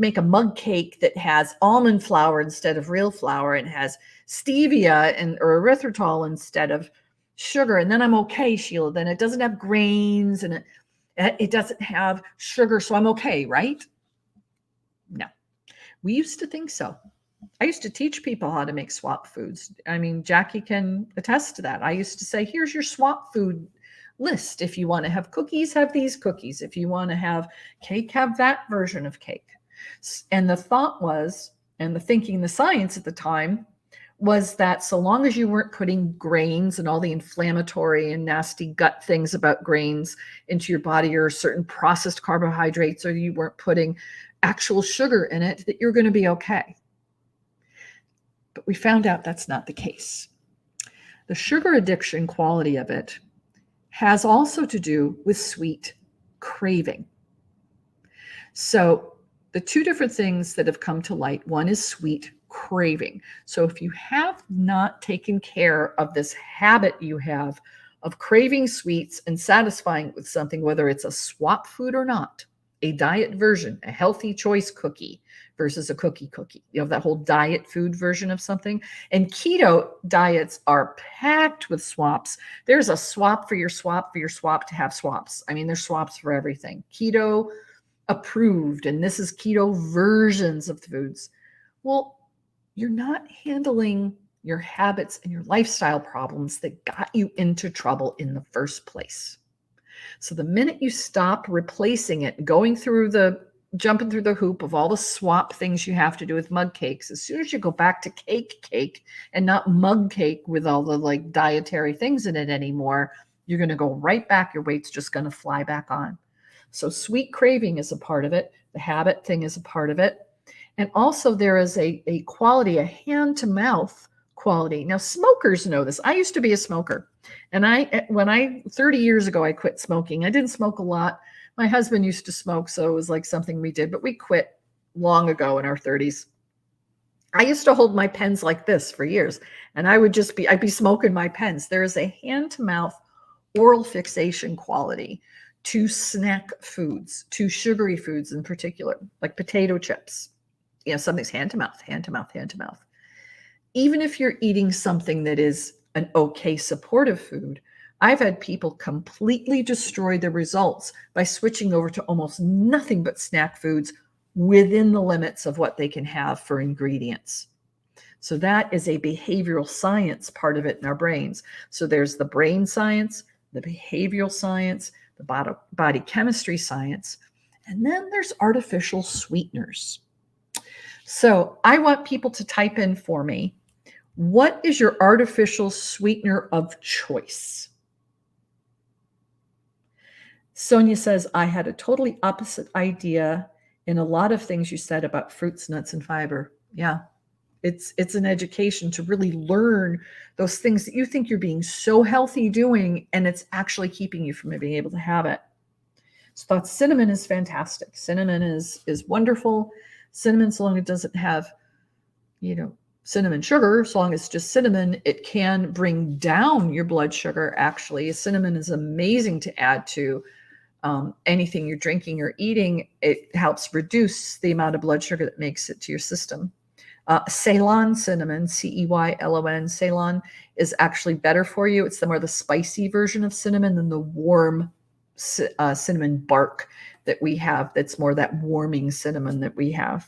make a mug cake that has almond flour instead of real flour, and has stevia or erythritol instead of sugar. And then I'm okay, Sheila. Then it doesn't have grains and it doesn't have sugar. So I'm okay, right? No, we used to think so. I used to teach people how to make swap foods. I mean, Jackie can attest to that. I used to say, here's your swap food list. If you want to have cookies, have these cookies. If you want to have cake, have that version of cake. And the thought was, and the thinking, the science at the time was that so long as you weren't putting grains and all the inflammatory and nasty gut things about grains into your body, or certain processed carbohydrates, or you weren't putting actual sugar in it, that you're going to be okay. But we found out that's not the case. The sugar addiction quality of it has also to do with sweet craving. So the two different things that have come to light, one is sweet craving. So if you have not taken care of this habit you have of craving sweets and satisfying with something, whether it's a swap food or not, a diet version, a healthy choice cookie versus a cookie. You have that whole diet food version of something. And keto diets are packed with swaps. There's a swap for your swap to have swaps. I mean, there's swaps for everything. Keto approved, and this is keto versions of the foods. Well, you're not handling your habits and your lifestyle problems that got you into trouble in the first place. So the minute you stop replacing it, jumping through the hoop of all the swap things you have to do with mug cakes, as soon as you go back to cake and not mug cake with all the like dietary things in it anymore, you're going to go right back. Your weight's just going to fly back on. So sweet craving is a part of it. The habit thing is a part of it. And also there is a quality, a hand-to-mouth quality. Now, smokers know this. I used to be a smoker. And 30 years ago, I quit smoking. I didn't smoke a lot. My husband used to smoke, so it was like something we did, but we quit long ago in our 30s. I used to hold my pens like this for years, and I'd be smoking my pens. There is a hand-to-mouth oral fixation quality to snack foods, to sugary foods in particular, like potato chips. Something's hand to mouth. Even if you're eating something that is an okay supportive food, I've had people completely destroy the results by switching over to almost nothing but snack foods within the limits of what they can have for ingredients. So that is a behavioral science part of it in our brains. So there's the brain science, the behavioral science, the body chemistry science, and then there's artificial sweeteners. So I want people to type in for me, what is your artificial sweetener of choice? Sonia says, I had a totally opposite idea in a lot of things you said about fruits, nuts, and fiber. Yeah, it's an education to really learn those things that you think you're being so healthy doing, and it's actually keeping you from being able to have it. So I thought cinnamon is fantastic. Cinnamon is wonderful. Cinnamon, so long as it doesn't have, cinnamon sugar, so long as it's just cinnamon, it can bring down your blood sugar. Actually, cinnamon is amazing to add to anything you're drinking or eating. It helps reduce the amount of blood sugar that makes it to your system. Ceylon cinnamon, Ceylon, Ceylon is actually better for you. It's the more the spicy version of cinnamon than the warm cinnamon bark that we have. That's more that warming cinnamon that we have.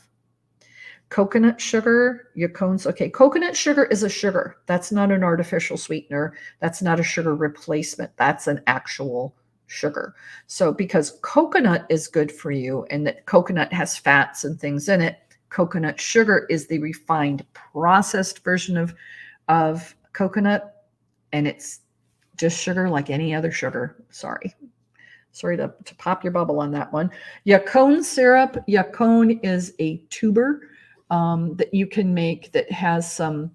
Coconut sugar, Yacones. Okay, coconut sugar is a sugar. That's not an artificial sweetener. That's not a sugar replacement. That's an actual sugar. So because coconut is good for you and that coconut has fats and things in it, coconut sugar is the refined processed version of coconut, and it's just sugar like any other sugar. Sorry to pop your bubble on that one. Yacone syrup. Yacone is a tuber that you can make that has some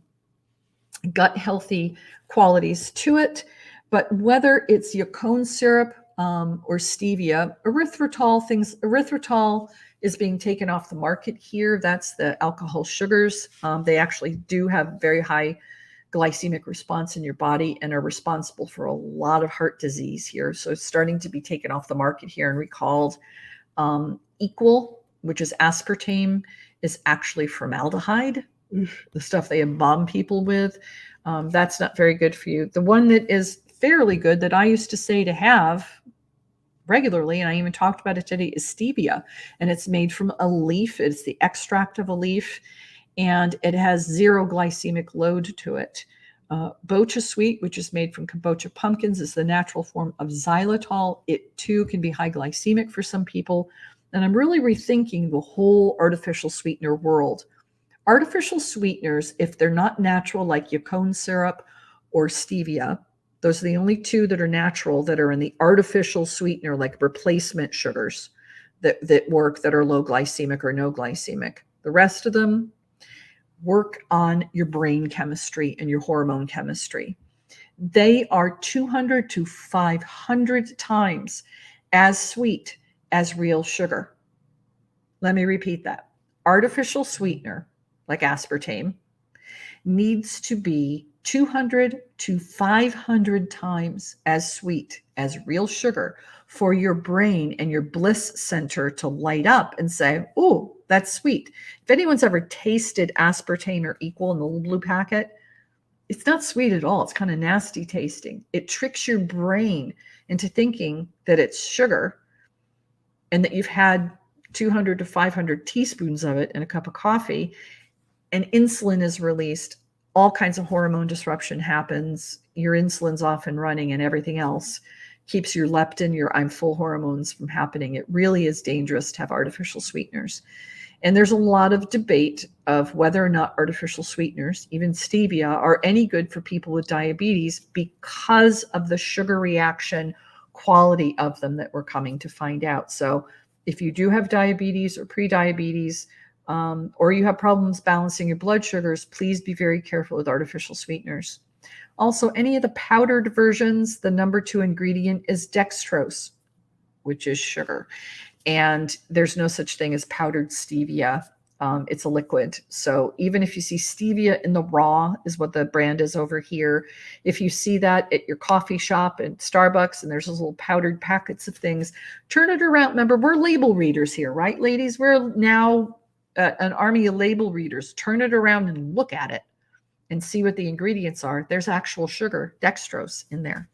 gut healthy qualities to it. But whether it's Yacone syrup or stevia, erythritol is being taken off the market here. That's the alcohol sugars. They actually do have very high glycemic response in your body and are responsible for a lot of heart disease here. So it's starting to be taken off the market here and recalled. Equal, which is aspartame, is actually formaldehyde, the stuff they embalm people with. That's not very good for you. The one that is fairly good that I used to say to have regularly, and I even talked about it today, is stevia. And it's made from a leaf. It's the extract of a leaf. And it has zero glycemic load to it. Bocha Sweet, which is made from kombucha pumpkins, is the natural form of xylitol. It too can be high glycemic for some people. And I'm really rethinking the whole artificial sweetener world. Artificial sweeteners, if they're not natural, like Yacon syrup or stevia, those are the only two that are natural that are in the artificial sweetener, like replacement sugars that work, that are low glycemic or no glycemic. The rest of them work on your brain chemistry and your hormone chemistry. They are 200 to 500 times as sweet as real sugar. Let me repeat that. Artificial sweetener, like aspartame, needs to be 200 to 500 times as sweet as real sugar for your brain and your bliss center to light up and say, oh, that's sweet. If anyone's ever tasted aspartame or equal in the little blue packet, it's not sweet at all. It's kind of nasty tasting. It tricks your brain into thinking that it's sugar and that you've had 200 to 500 teaspoons of it in a cup of coffee, and insulin is released. All kinds of hormone disruption happens. Your insulin's off and running, and everything else keeps your leptin, your I'm full hormones from happening. It really is dangerous to have artificial sweeteners. And there's a lot of debate of whether or not artificial sweeteners, even stevia, are any good for people with diabetes because of the sugar reaction quality of them that we're coming to find out. So if you do have diabetes or pre-diabetes, or you have problems balancing your blood sugars, please be very careful with artificial sweeteners. Also, any of the powdered versions, the number 2 ingredient is dextrose, which is sugar. And there's no such thing as powdered stevia. It's a liquid. So even if you see stevia in the raw, is what the brand is over here. If you see that at your coffee shop and Starbucks and there's those little powdered packets of things, turn it around. Remember, we're label readers here, right, ladies? We're now an army of label readers. Turn it around and look at it and see what the ingredients are. There's actual sugar, dextrose, in there.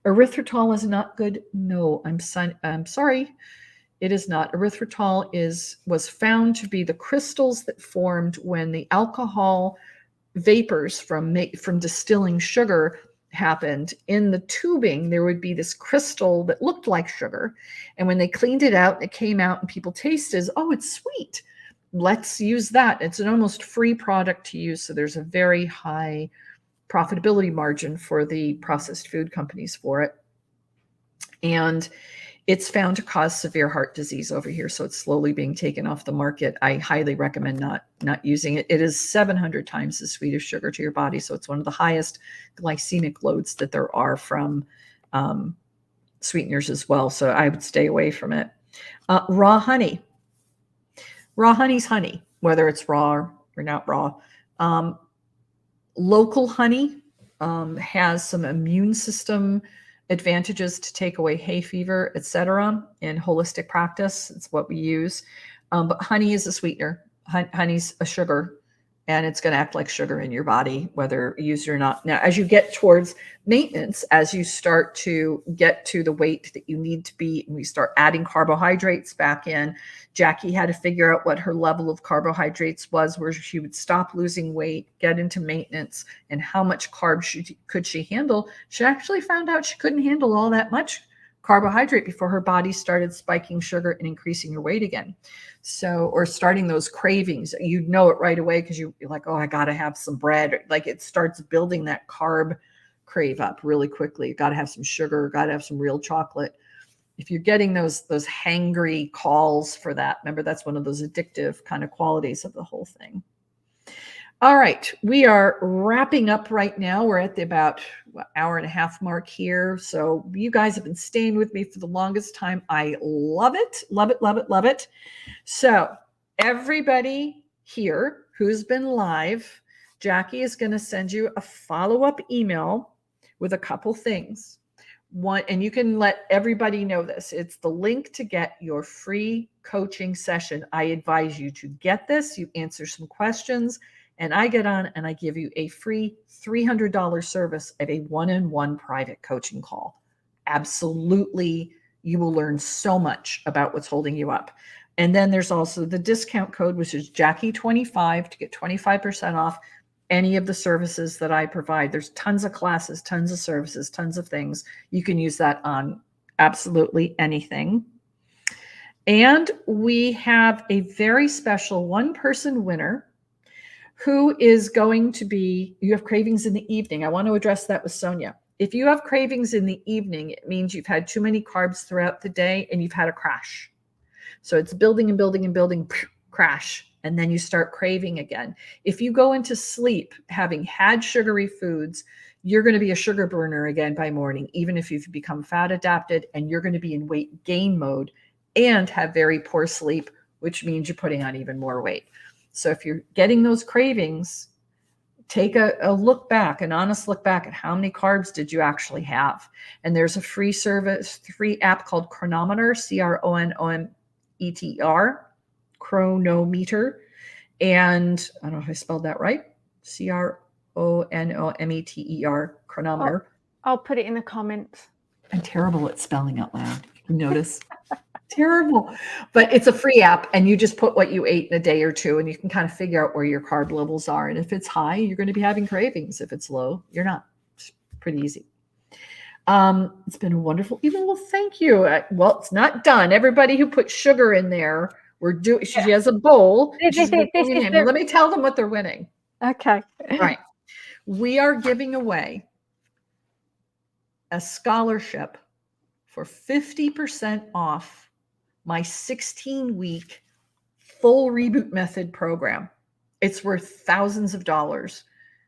Erythritol is not good. No, I'm sorry. It is not. Erythritol was found to be the crystals that formed when the alcohol vapors from distilling sugar happened. In the tubing, there would be this crystal that looked like sugar. And when they cleaned it out, it came out and people tasted, oh, it's sweet. Let's use that. It's an almost free product to use. So there's a very high profitability margin for the processed food companies for it. And it's found to cause severe heart disease over here. So it's slowly being taken off the market. I highly recommend not using it. It is 700 times the sweet as sugar to your body. So it's one of the highest glycemic loads that there are from sweeteners as well. So I would stay away from it. Raw honey. Raw honey's honey, whether it's raw or not raw. Local honey has some immune system advantages to take away hay fever, etc. In holistic practice, it's what we use. But honey is a sweetener. Honey's a sugar, and it's going to act like sugar in your body, whether used or not. Now, as you get towards maintenance, as you start to get to the weight that you need to be, and we start adding carbohydrates back in, Jackie had to figure out what her level of carbohydrates was, where she would stop losing weight, get into maintenance, and how much carbs could she handle. She actually found out she couldn't handle all that much carbohydrate before her body started spiking sugar and increasing her weight again. So, or starting those cravings, you'd know it right away because you're like, oh, I got to have some bread. Like it starts building that carb crave up really quickly. Got to have some sugar, got to have some real chocolate. If you're getting those hangry calls for that, remember that's one of those addictive kind of qualities of the whole thing. All right, we are wrapping up right now. We're at the about hour and a half mark here. So you guys have been staying with me for the longest time. I love it, love it, love it, love it. So everybody here who's been live, Jackie is going to send you a follow-up email with a couple things. One, and you can let everybody know this. It's the link to get your free coaching session. I advise you to get this. You answer some questions, and I get on and I give you a free $300 service of a one-on-one private coaching call. Absolutely, you will learn so much about what's holding you up. And then there's also the discount code, which is Jackie25 to get 25% off. any of the services that I provide. There's tons of classes, tons of services, tons of things. You can use that on absolutely anything. And we have a very special one-person winner who is going to be, you have cravings in the evening. I want to address that with Sonia. If you have cravings in the evening, it means you've had too many carbs throughout the day and you've had a crash. So it's building and building and building, crash, and then you start craving again. If you go into sleep having had sugary foods, you're going to be a sugar burner again by morning, even if you've become fat adapted, and you're going to be in weight gain mode and have very poor sleep, which means you're putting on even more weight. So if you're getting those cravings, take a look back, an honest look back at how many carbs did you actually have. And there's a free app called Chronometer, Chronometer, Chronometer. And I don't know if I spelled that right. Chronometer, Chronometer. I'll put it in the comments. I'm terrible at spelling out loud. You notice? Terrible. But it's a free app, and you just put what you ate in a day or two, and you can kind of figure out where your carb levels are. And if it's high, you're going to be having cravings. If it's low, you're not. It's pretty easy. It's been a wonderful evening. Well, thank you. Well, it's not done. Everybody who put sugar in there, she has a bowl. Let me tell them what they're winning. Okay. All right. We are giving away a scholarship for 50% off my 16-week full reboot method program. It's worth thousands of dollars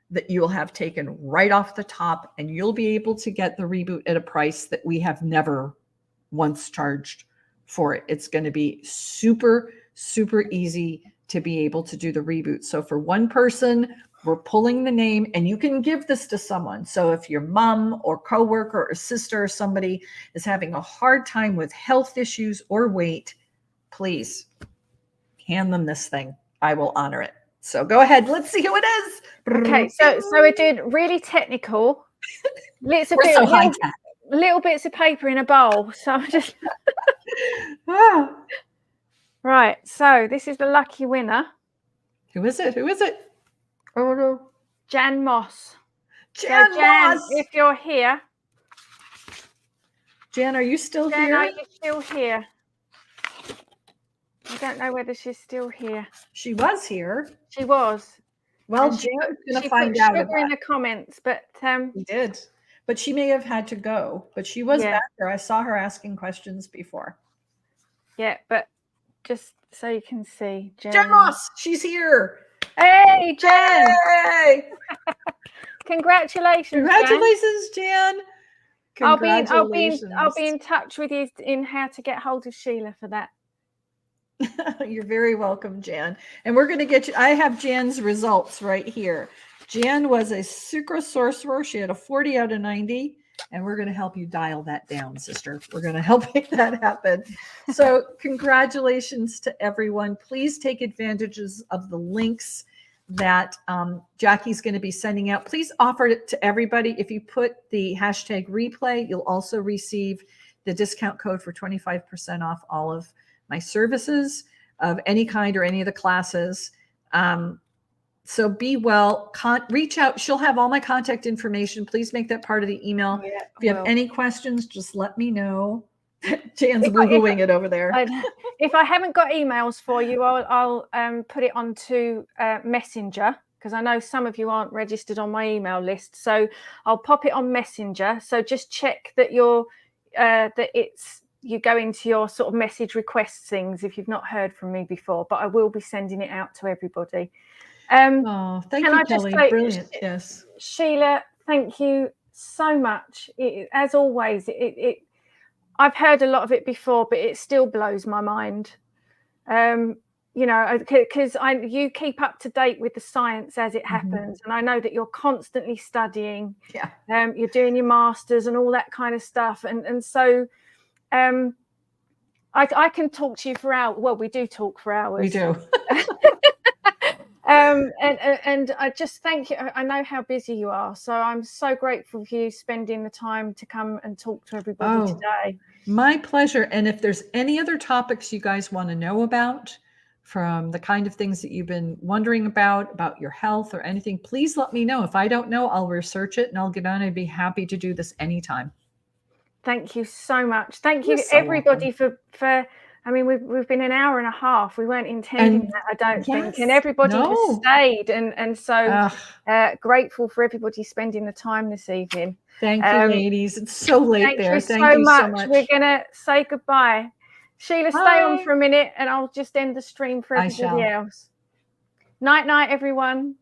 that you'll have taken right off the top, and you'll be able to get the reboot at a price that we have never once charged for it. It's going to be super, super easy to be able to do the reboot. So for one person, we're pulling the name, and you can give this to someone. So if your mom or coworker or sister or somebody is having a hard time with health issues or weight, please hand them this thing. I will honor it. So go ahead. Let's see who it is. Okay. So we're doing really technical. Little bits of paper in a bowl. So I'm just right. So this is the lucky winner. Who is it? Oh no. Jan Moss. Jan Moss. If you're here. Jan, are you still here? Are you still here? I don't know whether she's still here. She was here. She was. Well, Jan's going to find out about it. In the comments, but she did. But she may have had to go. But she was back there. I saw her asking questions before. Yeah, but just so you can see, Jan Moss, she's here. Hey, Jan. Hey. Congratulations, Jan. Congratulations. I'll be in touch with you in how to get hold of Sheila for that. You're very welcome, Jan. And we're going to get you. I have Jan's results right here. Jan was a sucrose sorcerer. She had a 40 out of 90. And we're going to help you dial that down, sister. We're going to help make that happen. So congratulations to everyone. Please take advantages of the links that Jackie's going to be sending out. Please offer it to everybody. If you put the hashtag replay, you'll also receive the discount code for 25% off all of my services of any kind or any of the classes. So be well, reach out. She'll have all my contact information. Please make that part of the email. Yeah, if you have any questions, just let me know. Jan's woo-wooing it over there. If I haven't got emails for you, I'll put it onto Messenger, because I know some of you aren't registered on my email list. So I'll pop it on Messenger. So just check that you go into your sort of message request things if you've not heard from me before. But I will be sending it out to everybody. Thank you, Kelly. Brilliant. Yes. Sheila, thank you so much. As always, I've heard a lot of it before, but it still blows my mind. You know, because you keep up to date with the science as it happens. And I know that you're constantly studying. Yeah. You're doing your masters and all that kind of stuff. And so I can talk to you for hours. Well, we do talk for hours. We do. And I just thank you. I know how busy you are, so I'm so grateful for you spending the time to come and talk to everybody today. My pleasure. And if there's any other topics you guys want to know about from the kind of things that you've been wondering about your health or anything, please let me know. If I don't know, I'll research it and I'll get on. I'd be happy to do this anytime. Thank you so much. Thank You're you so everybody welcome. for I mean, we've been an hour and a half. We weren't intending And that, I don't think. And yes, everybody has no. stayed, and so Ugh, grateful for everybody spending the time this evening. thank you, ladies. It's so late Thank there. you Thank so you so much. We're much. gonna say goodbye. Sheila, stay on Bye. for a minute and I'll just end the stream for I everybody shall. else. Night, night, everyone.